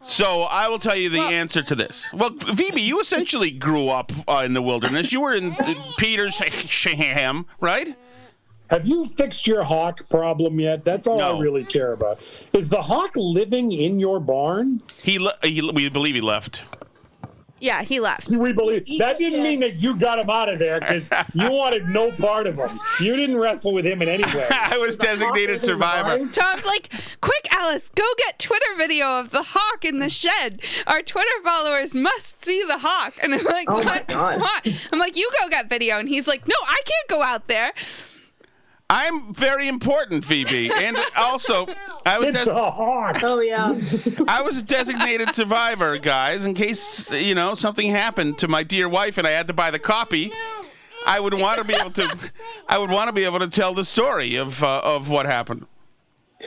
Speaker 5: So I will tell you the answer to this. Well, VB, you essentially grew up in the wilderness. You were in Petersham, right?
Speaker 7: Have you fixed your hawk problem yet? That's all I really care about. Is the hawk living in your barn?
Speaker 5: We believe he left.
Speaker 6: Yeah, he left.
Speaker 7: We believe that didn't mean that you got him out of there because you wanted no part of him. You didn't wrestle with him in any way.
Speaker 5: I was designated survivor.
Speaker 6: Tom's like, quick, Alice, go get Twitter video of the hawk in the shed. Our Twitter followers must see the hawk. And I'm like,
Speaker 8: oh
Speaker 6: what?
Speaker 8: My God.
Speaker 6: What? I'm like, you go get video. And he's like, no, I can't go out there.
Speaker 5: I'm very important, VB, and also I was.
Speaker 7: It's a hawk.
Speaker 8: Oh yeah.
Speaker 5: I was a designated survivor, guys, in case something happened to my dear wife and I had to buy the copy. I would want to be able to. I would want to be able to tell the story of what happened.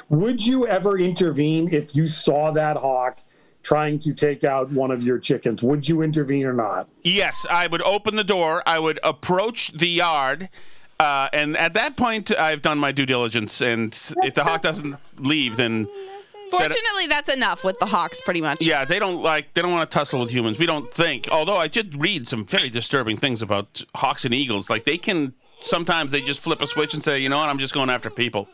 Speaker 7: Would you ever intervene if you saw that hawk trying to take out one of your chickens? Would you intervene or not?
Speaker 5: Yes, I would open the door. I would approach the yard. And at that point, I've done my due diligence, and if the hawk doesn't leave, then
Speaker 6: fortunately, that's enough with the hawks, pretty much.
Speaker 5: Yeah, they don't want to tussle with humans. We don't think. Although I did read some very disturbing things about hawks and eagles. Like sometimes they just flip a switch and say, you know what, I'm just going after people.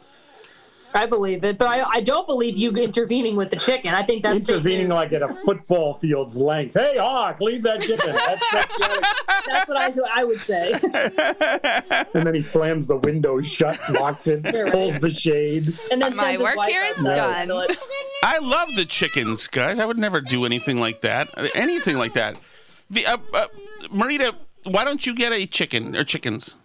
Speaker 8: I believe it, but I don't believe you intervening with the chicken. I think that's
Speaker 7: intervening like at a football field's length. Hey, hawk, leave that chicken.
Speaker 8: That's what I would say.
Speaker 7: And then he slams the window shut, locks it, pulls the shade.
Speaker 8: And then
Speaker 6: my work here is done.
Speaker 5: I love the chickens, guys. I would never do anything like that. Anything like that. Marita, why don't you get a chicken or chickens?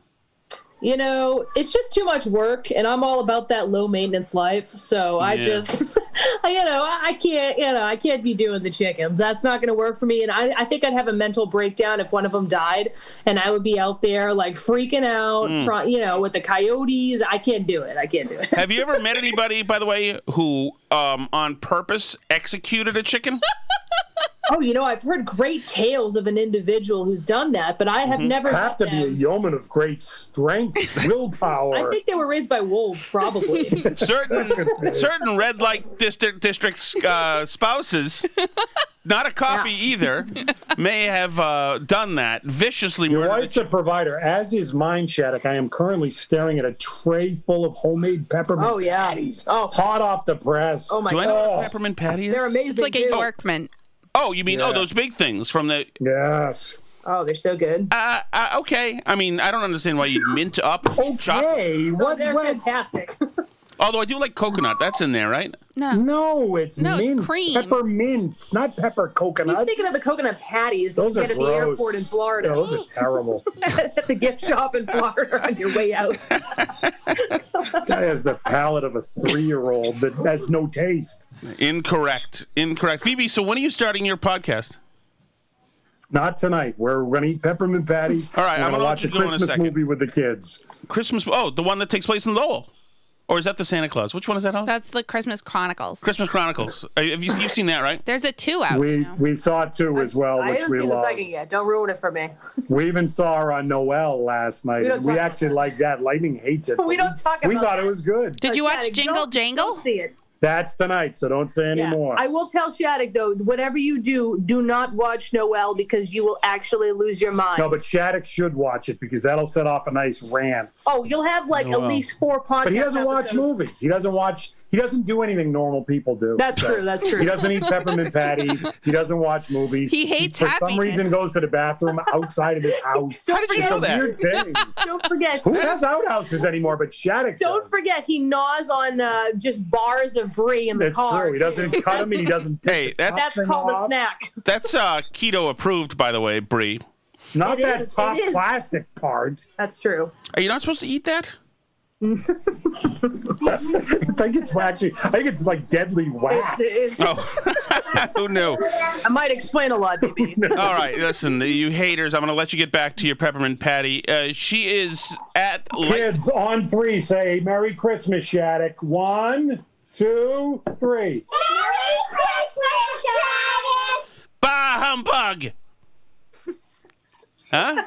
Speaker 8: It's just too much work, and I'm all about that low maintenance life. So I just, I can't be doing the chickens. That's not going to work for me. And I think I'd have a mental breakdown if one of them died, and I would be out there like freaking out, with the coyotes. I can't do it.
Speaker 5: Have you ever met anybody, by the way, who on purpose executed a chicken?
Speaker 8: Oh, I've heard great tales of an individual who's done that, but I have never.
Speaker 7: Have to be a yeoman of great strength, willpower.
Speaker 8: I think they were raised by wolves, probably.
Speaker 5: certain red light district spouses, not a copy either, may have done that viciously.
Speaker 7: Your wife's a provider, as is mine, Shattuck. I am currently staring at a tray full of homemade peppermint patties, hot off the press.
Speaker 8: Oh my
Speaker 5: God! Do I know what a
Speaker 8: God.
Speaker 5: peppermint patty is?
Speaker 8: They're amazing.
Speaker 6: It's like a Yorkman.
Speaker 5: Oh, you mean those big things from the?
Speaker 7: Yes.
Speaker 8: Oh, they're so good.
Speaker 5: Okay. I mean, I don't understand why you'd mint up.
Speaker 7: Okay.
Speaker 8: They're fantastic.
Speaker 5: Although I do like coconut. That's in there, right?
Speaker 7: No, it's
Speaker 6: No, it's
Speaker 7: mint.
Speaker 6: cream.
Speaker 7: Peppermint. It's not pepper coconut.
Speaker 8: He's thinking of the coconut patties
Speaker 7: Those
Speaker 8: you
Speaker 7: are
Speaker 8: get at the
Speaker 7: gross.
Speaker 8: airport in Florida.
Speaker 7: Yeah, those are terrible.
Speaker 8: At the gift shop in Florida on your way out.
Speaker 7: Guy has the palate of a 3-year-old that has no taste.
Speaker 5: Incorrect. Phoebe, so when are you starting your podcast?
Speaker 7: Not tonight. We're going to eat peppermint patties.
Speaker 5: All right,
Speaker 7: We're
Speaker 5: I'm
Speaker 7: going to
Speaker 5: gonna
Speaker 7: watch a
Speaker 5: let you go in a
Speaker 7: Christmas
Speaker 5: second.
Speaker 7: movie with the kids.
Speaker 5: Christmas. Oh, the one that takes place in Lowell. Or is that the Santa Claus? Which one is that, Alice?
Speaker 6: That's the Christmas Chronicles.
Speaker 5: Christmas Chronicles. Have you've seen that, right?
Speaker 6: There's a 2 out.
Speaker 7: We saw it too as well,
Speaker 8: I
Speaker 7: which
Speaker 8: haven't
Speaker 7: we
Speaker 8: seen the
Speaker 7: loved.
Speaker 8: second yet. Don't ruin it for me.
Speaker 7: We even saw her on Noel last night.
Speaker 8: We don't talk
Speaker 7: actually
Speaker 8: about
Speaker 7: like that. Lightning hates it.
Speaker 8: We don't talk
Speaker 7: We
Speaker 8: about
Speaker 7: thought
Speaker 8: that.
Speaker 7: it was good.
Speaker 6: Did you watch
Speaker 8: Shattuck,
Speaker 6: Jingle Jangle?
Speaker 8: Don't see it.
Speaker 7: That's tonight, so don't say
Speaker 8: Yeah.
Speaker 7: anymore.
Speaker 8: I will tell Shattuck, though, whatever you do not watch Noel because you will actually lose your mind.
Speaker 7: No, but Shattuck should watch it because that'll set off a nice rant.
Speaker 8: Oh, you'll have like at least 4 podcasts.
Speaker 7: But he doesn't watch movies. He doesn't do anything normal people do.
Speaker 8: That's true. That's true.
Speaker 7: He doesn't eat peppermint patties. He doesn't watch movies.
Speaker 6: He hates
Speaker 7: For some
Speaker 6: happiness.
Speaker 7: reason, goes to the bathroom outside of his house.
Speaker 5: How did you
Speaker 7: It's
Speaker 5: know
Speaker 7: a
Speaker 5: that?
Speaker 7: weird thing.
Speaker 8: Don't forget.
Speaker 7: Who has outhouses anymore but Shattuck
Speaker 8: Don't
Speaker 7: does?
Speaker 8: forget, he gnaws on just bars of brie in the
Speaker 7: It's
Speaker 8: car.
Speaker 7: true. He doesn't cut them and he doesn't take
Speaker 5: Hey,
Speaker 7: the
Speaker 5: that's-
Speaker 7: top
Speaker 8: That's
Speaker 7: thing
Speaker 8: called a
Speaker 7: off.
Speaker 8: snack.
Speaker 5: That's keto approved, by the way, Brie.
Speaker 7: Not
Speaker 8: It
Speaker 7: that
Speaker 8: is,
Speaker 7: top
Speaker 8: it is.
Speaker 7: plastic part.
Speaker 8: That's true.
Speaker 5: Are you not supposed to eat that?
Speaker 7: I think it's like deadly wax.
Speaker 5: Oh, who knew?
Speaker 8: I might explain a lot, baby.
Speaker 5: All right, listen, you haters, I'm going to let you get back to your peppermint patty. She is at...
Speaker 7: Kids, on 3, say Merry Christmas, Shattuck. 1, 2, 3.
Speaker 5: Bah humbug! Huh?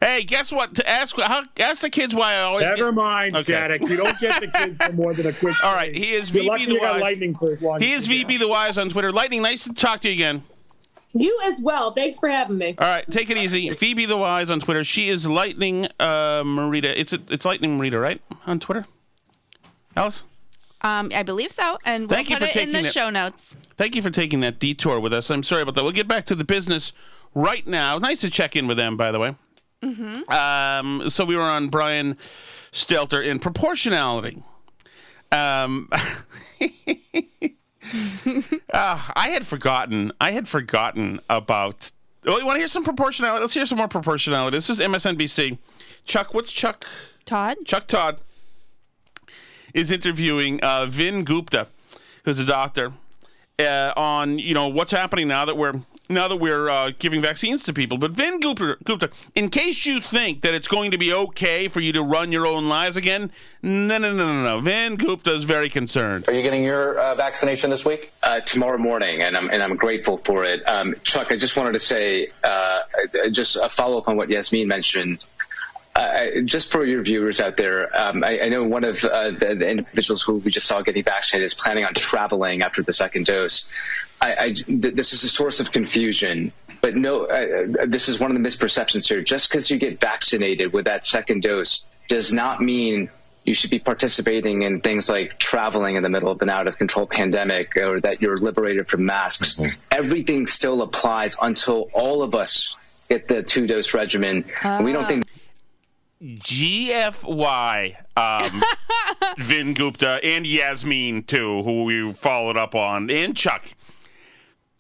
Speaker 5: Hey, guess what? Ask the kids why I always
Speaker 7: Never mind,
Speaker 5: Okay.
Speaker 7: Shattuck. You don't get the kids for more than a quick.
Speaker 5: All right, he is
Speaker 7: You're
Speaker 5: VP
Speaker 7: lucky
Speaker 5: the
Speaker 7: you got
Speaker 5: Wise.
Speaker 7: lightning for as long.
Speaker 5: He is VP the Wise on Twitter. Lightning, nice to talk to you again.
Speaker 8: You as well. Thanks for having me.
Speaker 5: All right, take it easy. Phoebe the Wise on Twitter. She is Lightning Marita. It's Lightning Marita, right? On Twitter? Alice?
Speaker 6: I believe so, and we'll
Speaker 5: Thank you
Speaker 6: put
Speaker 5: for
Speaker 6: it in the
Speaker 5: taking it.
Speaker 6: show notes.
Speaker 5: Thank you for taking that detour with us. I'm sorry about that. We'll get back to the business right now. Nice to check in with them, by the way. Mm-hmm. So we were on Brian Stelter in proportionality. I had forgotten about. Oh, you want to hear some proportionality? Let's hear some more proportionality. This is MSNBC. What's Chuck?
Speaker 6: Todd?
Speaker 5: Chuck Todd is interviewing Vin Gupta, who's a doctor, on what's happening now that we're giving vaccines to people. But Vin Gupta, in case you think that it's going to be okay for you to run your own lives again, no. Vin Gupta is very concerned.
Speaker 9: Are you getting your vaccination this week?
Speaker 3: Tomorrow morning, and I'm grateful for it. Chuck, I just wanted to say, just a follow up on what Yasmin mentioned. Just for your viewers out there, I know one of the individuals who we just saw getting vaccinated is planning on traveling after the second dose. This is a source of confusion, but no, this is one of the misperceptions here. Just because you get vaccinated with that second dose does not mean you should be participating in things like traveling in the middle of an out-of-control pandemic or that you're liberated from masks. Mm-hmm. Everything still applies until all of us get the 2-dose regimen. We don't think...
Speaker 5: GFY, Vin Gupta and Yasmin, too, who we followed up on, and Chuck.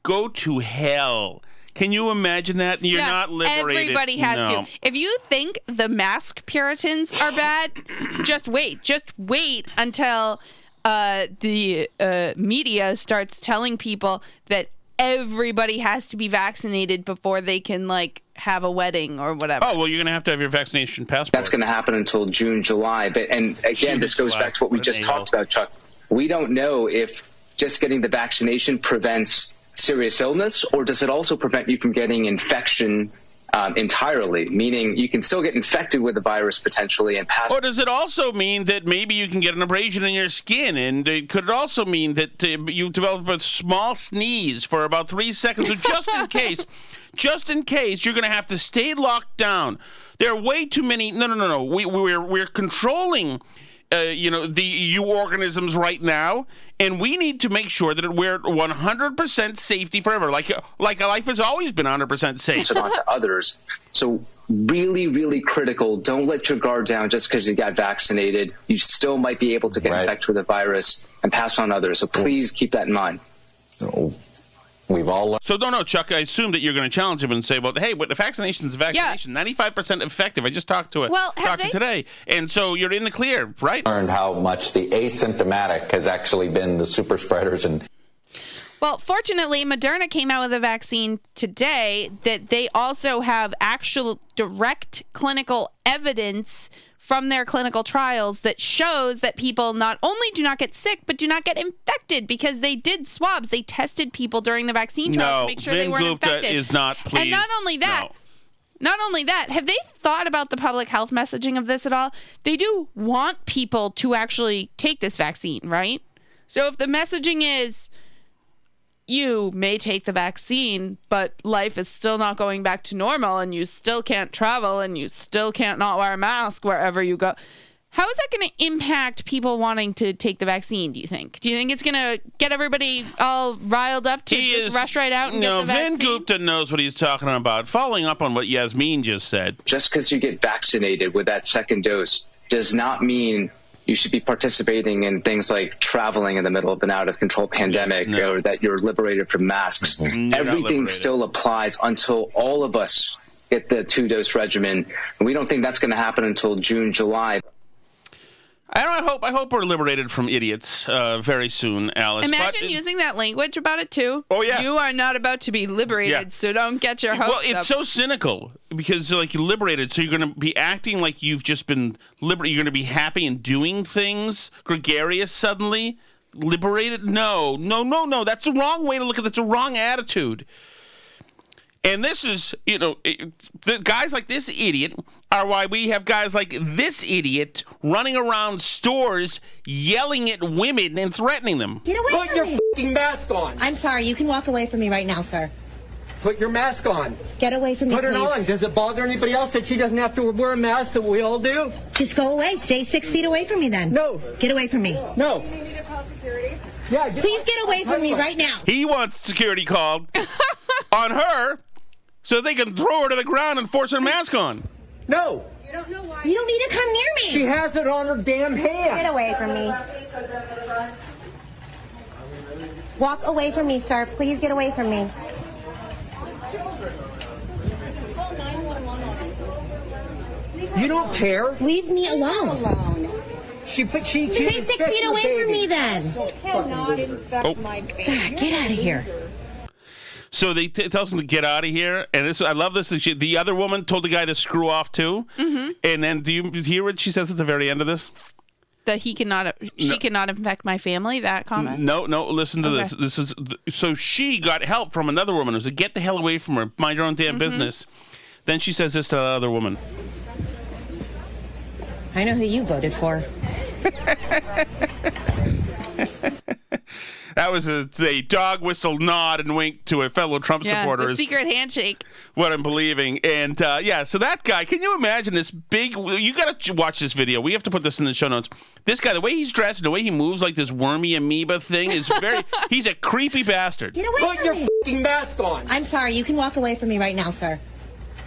Speaker 5: Go to hell. Can you imagine that? You're not liberated.
Speaker 6: Everybody has
Speaker 5: No.
Speaker 6: to. If you think the mask Puritans are bad, just wait. Just wait until the media starts telling people that everybody has to be vaccinated before they can, have a wedding or whatever.
Speaker 5: Oh, well, you're going to have your vaccination passport.
Speaker 3: That's going to happen until June, July. And again, this goes back to what we just talked about, Chuck. We don't know if just getting the vaccination prevents serious illness, or does it also prevent you from getting infection entirely, meaning you can still get infected with the virus potentially and pass.
Speaker 5: Or does it also mean that maybe you can get an abrasion in your skin? And could it also mean that you develop a small sneeze for about 3 seconds? So just in case, you're going to have to stay locked down. There are way too many. No. We're controlling the organisms right now, and we need to make sure that we're 100% safety forever, like a life has always been 100% safe.
Speaker 3: It on to others. So really, really critical. Don't let your guard down just because you got vaccinated. You still might be able to get infected with the virus and pass on others. So please keep that in mind.
Speaker 9: We've all learned.
Speaker 5: So no, Chuck, I assume that you're going to challenge him and say, well, hey, but the vaccination's a vaccination, 95% effective. I just talked to doctor today. And so you're in the clear, right?
Speaker 9: Learned how much the asymptomatic has actually been the super spreaders. And
Speaker 6: well, fortunately, Moderna came out with a vaccine today that they also have actual direct clinical evidence from their clinical trials that shows that people not only do not get sick, but do not get infected because they did swabs. They tested people during the vaccine trials to make sure they weren't infected.
Speaker 5: Is not pleased.
Speaker 6: And not only that, have they thought about the public health messaging of this at all? They do want people to actually take this vaccine, right? So if the messaging is, you may take the vaccine, but life is still not going back to normal and you still can't travel and you still can't not wear a mask wherever you go. How is that going to impact people wanting to take the vaccine, do you think? Do you think it's going to get everybody all riled up to just rush right out and get the vaccine?
Speaker 5: Vin Gupta knows what he's talking about. Following up on what Yasmin just said.
Speaker 3: Just because you get vaccinated with that second dose does not mean you should be participating in things like traveling in the middle of an out-of-control pandemic or that you're liberated from masks. Everything still applies until all of us get the 2-dose regimen. And we don't think that's going to happen until June, July.
Speaker 5: I hope we're liberated from idiots very soon, Alice.
Speaker 6: Imagine using that language about it, too.
Speaker 5: Oh, yeah.
Speaker 6: You are not about to be liberated, so don't get your hopes up.
Speaker 5: Well, it's so cynical because, like, you're liberated, so you're going to be acting like you've just been liberated. You're going to be happy and doing things, gregarious suddenly. Liberated? No. That's the wrong way to look at it. That's a wrong attitude. And this is, the guys like this idiot are why we have guys like this idiot running around stores yelling at women and threatening them.
Speaker 1: Get away
Speaker 2: Put
Speaker 1: from
Speaker 2: your
Speaker 1: me.
Speaker 2: f***ing mask on.
Speaker 1: I'm sorry. You can walk away from me right now, sir.
Speaker 2: Put your mask on.
Speaker 1: Get away from me,
Speaker 2: Put it
Speaker 1: please.
Speaker 2: on. Does it bother anybody else that she doesn't have to wear a mask that we all do?
Speaker 1: Just go away. Stay 6 feet away from me then.
Speaker 2: No.
Speaker 1: Get away from me.
Speaker 2: No. Yeah.
Speaker 1: Please get away from me right now.
Speaker 5: He wants security called on her so they can throw her to the ground and force her mask on.
Speaker 2: No.
Speaker 1: You don't need to come near me.
Speaker 2: She has it on her damn hand.
Speaker 1: Get away from me. Walk away from me, sir. Please get away from me.
Speaker 2: You don't care.
Speaker 1: Leave me alone.
Speaker 2: She
Speaker 1: Stay 6 feet away from me then.
Speaker 6: Cannot infect my
Speaker 1: God, get out of here.
Speaker 5: So they tells him to get out of here, and I love this. The other woman told the guy to screw off too, and then do you hear what she says at the very end of this?
Speaker 6: That she cannot infect my family. That comment.
Speaker 5: No. Listen to this. This is so she got help from another woman who said, "Get the hell away from her. Mind your own damn business." Then she says this to the other woman.
Speaker 1: I know who you voted for.
Speaker 5: That was a dog whistle nod and wink to a fellow Trump supporter.
Speaker 6: The secret handshake.
Speaker 5: What I'm believing. And so that guy, can you imagine this big, you got to watch this video. We have to put this in the show notes. This guy, the way he's dressed and the way he moves like this wormy amoeba thing is he's a creepy bastard.
Speaker 1: Get away
Speaker 2: Put
Speaker 1: from
Speaker 2: your
Speaker 1: me.
Speaker 2: f***ing mask on.
Speaker 1: I'm sorry. You can walk away from me right now, sir.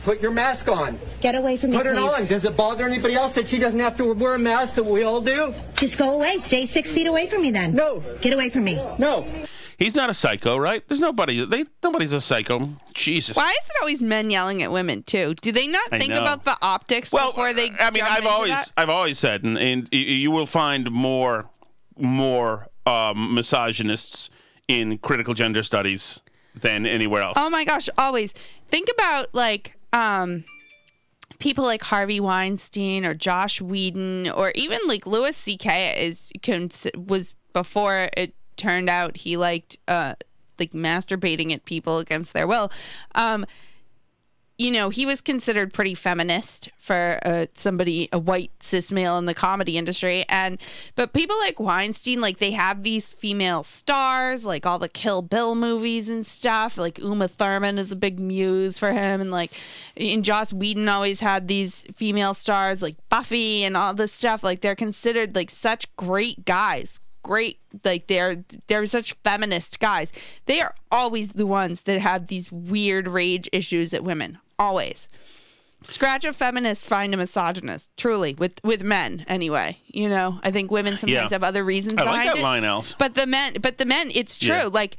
Speaker 2: Put your mask on.
Speaker 1: Get away from me,
Speaker 2: Put it
Speaker 1: please.
Speaker 2: on. Does it bother anybody else that she doesn't have to wear a mask that we all do?
Speaker 1: Just go away. Stay 6 feet away from me then.
Speaker 2: No.
Speaker 1: Get away from me.
Speaker 2: No.
Speaker 5: He's not a psycho, right? There's nobody's a psycho. Jesus.
Speaker 6: Why is it always men yelling at women too? Do they not think about the optics before they?
Speaker 5: I mean, I've always said, and you will find more misogynists in critical gender studies than anywhere else.
Speaker 6: Oh my gosh, always. Think about people like Harvey Weinstein or Josh Whedon or even like Louis C.K. was before it turned out he liked masturbating at people against their will. He was considered pretty feminist for a white cis male in the comedy industry. But people like Weinstein, like they have these female stars, like all the Kill Bill movies and stuff. Like Uma Thurman is a big muse for him. And Joss Whedon always had these female stars like Buffy and all this stuff. Like they're considered like such great guys. They're such feminist guys. They are always the ones that have these weird rage issues at women. Always. Scratch a feminist, find a misogynist. Truly, with men anyway. You know, I think women sometimes have other reasons behind it.
Speaker 5: I like that line, Alice.
Speaker 6: But the men, it's true.
Speaker 5: Yeah.
Speaker 6: Like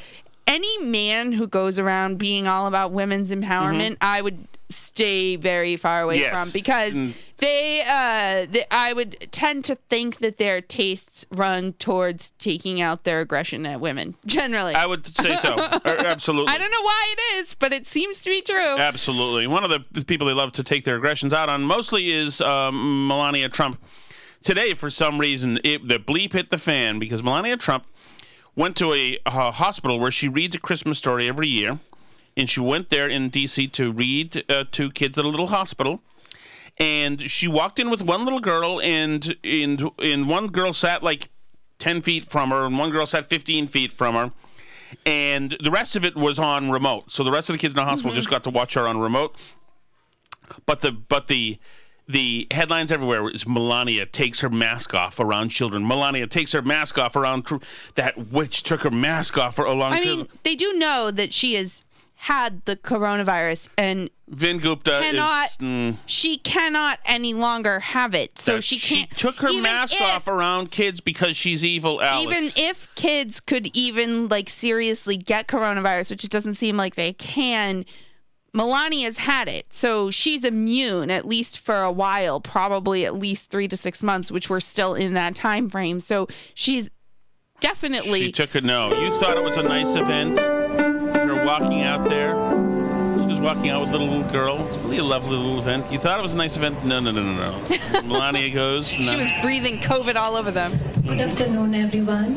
Speaker 6: any man who goes around being all about women's empowerment, I would stay very far away from, because I would tend to think that their tastes run towards taking out their aggression at women. Generally,
Speaker 5: I would say so. Absolutely.
Speaker 6: I don't know why it is, but it seems to be true.
Speaker 5: Absolutely. One of the people they love to take their aggressions out on mostly is Melania Trump. Today, for some reason, the bleep hit the fan because Melania Trump went to a hospital where she reads A Christmas Story every year. And she went there in D.C. to read to kids at a little hospital. And she walked in with one little girl, and one girl sat like 10 feet from her, and one girl sat 15 feet from her. And the rest of it was on remote. So the rest of the kids in the hospital just got to watch her on remote. But the headlines everywhere is Melania takes her mask off around children. Melania takes her mask off around that witch took her mask off along.
Speaker 6: I mean, they do know that she has had the coronavirus, and
Speaker 5: Vin Gupta
Speaker 6: she cannot any longer have it. So she can't.
Speaker 5: She took her mask off around kids because she's evil, Alice.
Speaker 6: Even if kids could even like seriously get coronavirus, which it doesn't seem like they can, Melania's had it. So she's immune, at least for a while, probably at least 3 to 6 months, which we're still in that time frame. So she's definitely...
Speaker 5: She took it. No, you thought it was a nice event? Her walking out there. She was walking out with a little girl. It's really a lovely little event. You thought it was a nice event? No. Melania goes. No.
Speaker 6: She was breathing COVID all over them.
Speaker 10: Good afternoon, everyone.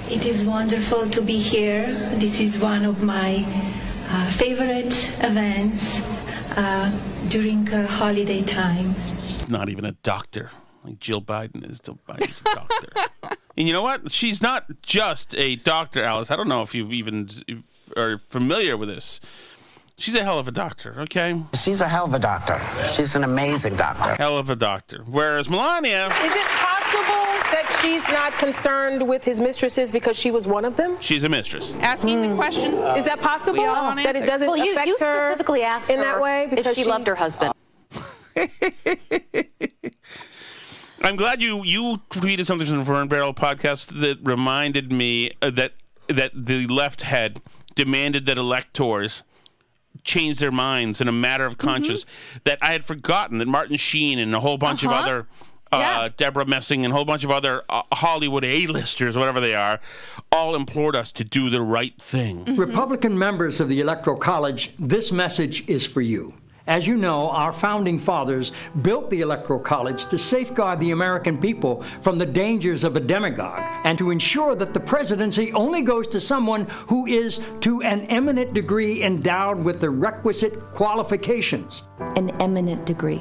Speaker 10: It is wonderful to be here. This is one of my favorite events during holiday time.
Speaker 5: She's not even a doctor like Jill Biden is. Jill Biden's a doctor. And you know what? She's not just a doctor, Alice. I don't know if you even are familiar with this. She's a hell of a doctor, okay?
Speaker 11: She's a hell of a doctor. She's an amazing doctor.
Speaker 5: Hell of a doctor. Whereas Melania...
Speaker 12: Is it possible that she's not concerned with his mistresses because she was one of them?
Speaker 5: She's a mistress.
Speaker 6: Asking the questions.
Speaker 12: Is that possible? That it doesn't affect
Speaker 13: you
Speaker 12: her
Speaker 13: specifically asked
Speaker 12: in
Speaker 13: her
Speaker 12: that way
Speaker 13: if she loved her husband.
Speaker 5: I'm glad you tweeted something from the Vern Barrel podcast that reminded me that the left had demanded that electors change their minds in a matter of conscience. That I had forgotten that Martin Sheen and a whole bunch of other Deborah Messing and a whole bunch of other Hollywood A-listers, whatever they are, all implored us to do the right thing.
Speaker 14: Republican members of the Electoral College, this message is for you. As you know, our founding fathers built the Electoral College to safeguard the American people from the dangers of a demagogue and to ensure that the presidency only goes to someone who is, to an eminent degree, endowed with the requisite qualifications.
Speaker 15: An eminent degree.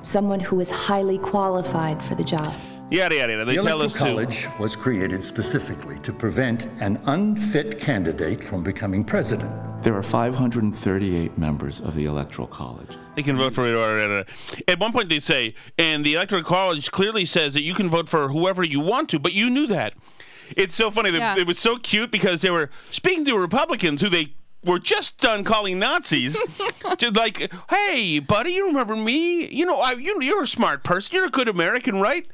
Speaker 15: Someone who is highly qualified for the job.
Speaker 5: Yada, yada, yada. They
Speaker 16: the
Speaker 5: tell us
Speaker 16: Electoral College was created specifically to prevent an unfit candidate from becoming president.
Speaker 17: There are 538 members of the Electoral College.
Speaker 5: They can vote for it. At one point they say, and the Electoral College clearly says that you can vote for whoever you want to, but you knew that. It's so funny. It was so cute because they were speaking to Republicans who they were just done calling Nazis. Like, hey, buddy, you remember me? You know, you're a smart person. You're a good American, right?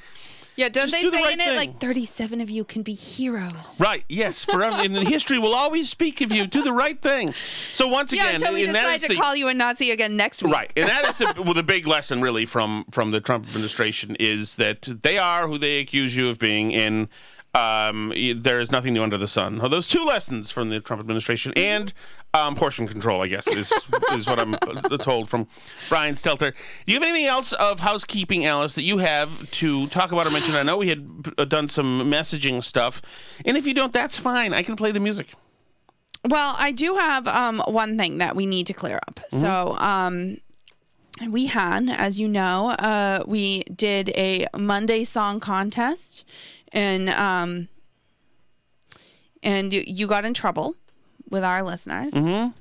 Speaker 6: Yeah, don't they say in it,
Speaker 5: thing.
Speaker 6: like, 37 of you can be heroes?
Speaker 5: Right, yes. Forever, and history will always speak of you. Do the right thing. So once again...
Speaker 6: Yeah, until we decide to call you a Nazi again next week.
Speaker 5: Right, and that is the big lesson, really, from the Trump administration, is that they are who they accuse you of being, and there is nothing new under the sun. Those two lessons from the Trump administration, and portion control, I guess, is what I'm told from Brian Stelter. Do you have anything else of housekeeping, Alice, that you have to talk about or mention? I know we had done some messaging stuff, and if you don't, that's fine. I can play the music.
Speaker 6: Well, I do have one thing that we need to clear up. So we had, as you know, we did a Monday song contest, and you got in trouble with our listeners,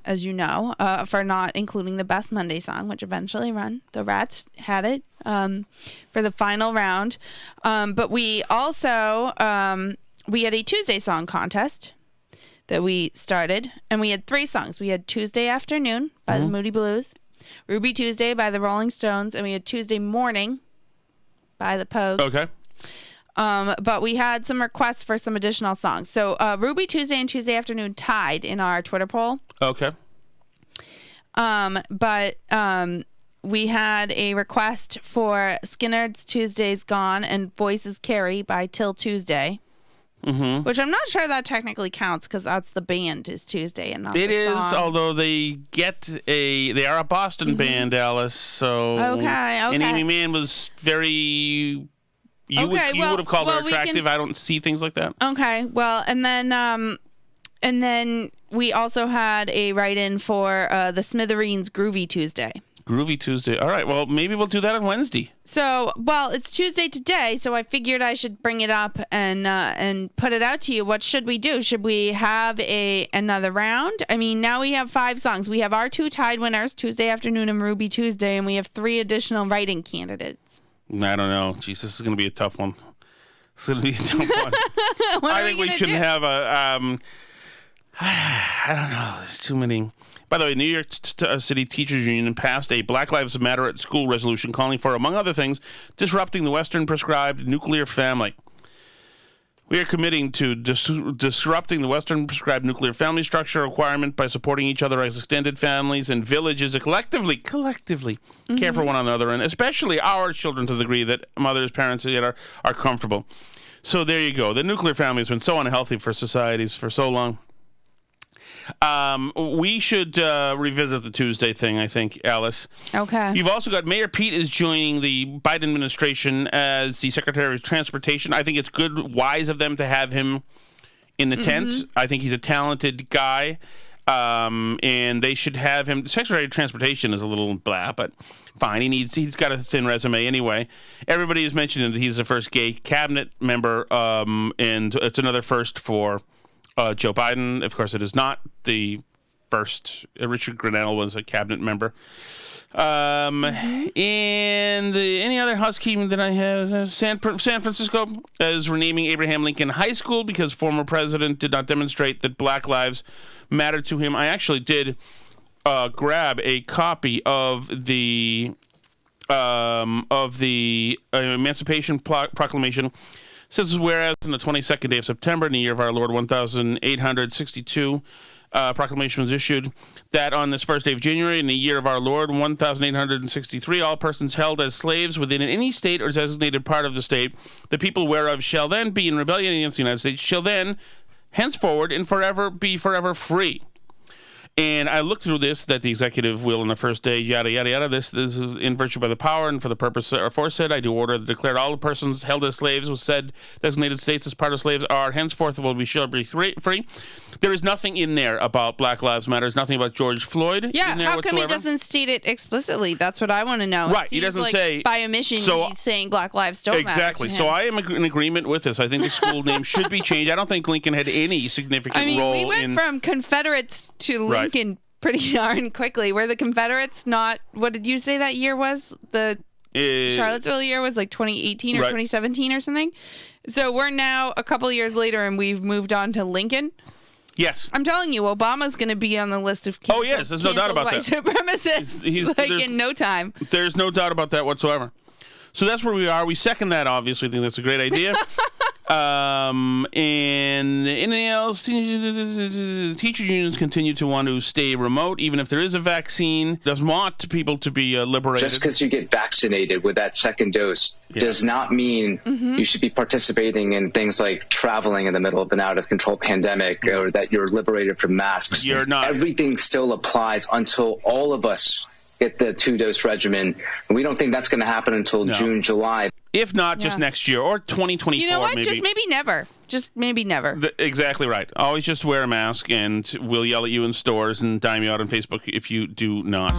Speaker 6: as you know, for not including the best Monday song, which eventually won. The Rats had it for the final round. But we also, we had a Tuesday song contest that we started, and we had 3 songs. We had Tuesday Afternoon by the Moody Blues, Ruby Tuesday by the Rolling Stones, and we had Tuesday Morning by the Pogues.
Speaker 5: Okay.
Speaker 6: But we had some requests for some additional songs. So Ruby Tuesday and Tuesday Afternoon tied in our Twitter poll.
Speaker 5: Okay.
Speaker 6: But we had a request for Skinner's Tuesday's Gone and Voices Carry by Till Tuesday.
Speaker 5: Mm-hmm.
Speaker 6: Which I'm not sure that technically counts because that's the band is Tuesday and not
Speaker 5: It
Speaker 6: the
Speaker 5: is,
Speaker 6: song.
Speaker 5: although they are a Boston band, Alice. So
Speaker 6: Okay.
Speaker 5: And Amy Mann was very. You would have called her attractive. I don't see things like that.
Speaker 6: Okay. Well, and then we also had a write-in for the Smithereens Groovy Tuesday.
Speaker 5: Groovy Tuesday. All right. Well, maybe we'll do that on Wednesday.
Speaker 6: So, well, it's Tuesday today, so I figured I should bring it up and put it out to you. What should we do? Should we have another round? I mean, now we have 5 songs. We have our 2 tied winners, Tuesday Afternoon and Ruby Tuesday, and we have 3 additional writing candidates.
Speaker 5: I don't know. Jeez, this is going to be a tough one. It's going to be a tough one. I think we should have a. I don't know. There's too many. By the way, New York City Teachers Union passed a Black Lives Matter at School resolution calling for, among other things, disrupting the Western prescribed nuclear family. We are committing to disrupting the Western prescribed nuclear family structure requirement by supporting each other as extended families and villages that collectively care for one another, and especially our children to the degree that mothers, parents are comfortable. So there you go. The nuclear family has been so unhealthy for societies for so long. We should revisit the Tuesday thing, I think, Alice.
Speaker 6: Okay.
Speaker 5: You've also got Mayor Pete is joining the Biden administration as the Secretary of Transportation. I think it's good, wise of them to have him in the tent. I think he's a talented guy, and they should have him. The Secretary of Transportation is a little blah, but fine. He's got a thin resume anyway. Everybody is mentioning that he's the first gay cabinet member, and it's another first for Joe Biden. Of course, it is not the first. Richard Grenell was a cabinet member. And any other housekeeping that I have? San Francisco is renaming Abraham Lincoln High School because former president did not demonstrate that Black lives matter to him. I actually did grab a copy of the Emancipation Proclamation. It says, whereas on the 22nd day of September, in the year of our Lord 1862, proclamation was issued that on this first day of January, in the year of our Lord 1863, all persons held as slaves within any state or designated part of the state, the people whereof shall then be in rebellion against the United States, shall then, henceforward and forever, be forever free. And I looked through this, that the executive will on the first day, yada, yada, yada. This is in virtue by the power and for the purpose aforesaid. I do order that declared all the persons held as slaves with said designated states as part of slaves are henceforth will be shall be free. There is nothing in there about Black Lives Matter. There's nothing about George Floyd.
Speaker 6: Yeah,
Speaker 5: in there
Speaker 6: how
Speaker 5: whatsoever.
Speaker 6: come he doesn't state it explicitly? That's what I want to know.
Speaker 5: Right, he doesn't say
Speaker 6: by omission. He's saying Black lives don't
Speaker 5: exactly.
Speaker 6: matter.
Speaker 5: So I am in agreement with this. I think the school name should be changed. I don't think Lincoln had any significant role.
Speaker 6: We went from Confederates to Lincoln.
Speaker 5: Right.
Speaker 6: Pretty darn quickly. Were the Confederates not, what did you say that year was? The Charlottesville year was like 2018 or 2017 or something? So we're now a couple years later and we've moved on to Lincoln.
Speaker 5: Yes.
Speaker 6: I'm telling you, Obama's going to be on the list of
Speaker 5: canceled, yes, there's no doubt about
Speaker 6: white
Speaker 5: that.
Speaker 6: supremacists in no time.
Speaker 5: There's no doubt about that whatsoever. So that's where we are. We second that, obviously. I think that's a great idea. And anything else? Teacher unions continue to want to stay remote, even if there is a vaccine. Doesn't want people to be liberated.
Speaker 3: Just because you get vaccinated with that second dose does not mean you should be participating in things like traveling in the middle of an out-of-control pandemic or that you're liberated from masks.
Speaker 5: You're not.
Speaker 3: Everything still applies until all of us get the 2-dose regimen. We don't think that's going to happen until June, July.
Speaker 5: If not, just next year or 2024.
Speaker 6: You know what?
Speaker 5: Maybe.
Speaker 6: Just maybe never. Just maybe never.
Speaker 5: Exactly right. Always just wear a mask, and we'll yell at you in stores and dime you out on Facebook if you do not.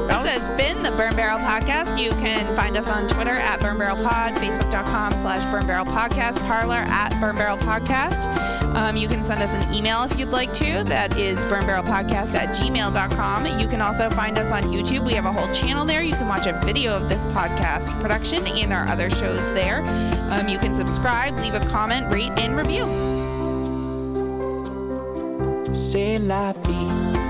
Speaker 6: This has been the Burn Barrel Podcast. You can find us on Twitter at Burn Barrel Pod, Facebook.com/Burn Barrel Podcast, Parler at Burn Barrel Podcast. You can send us an email if you'd like to. That is burnbarrelpodcast@gmail.com. You can also find us on YouTube. We have a whole channel there. You can watch a video of this podcast production and our other shows there. You can subscribe, leave a comment, rate, and review.
Speaker 2: C'est la vie.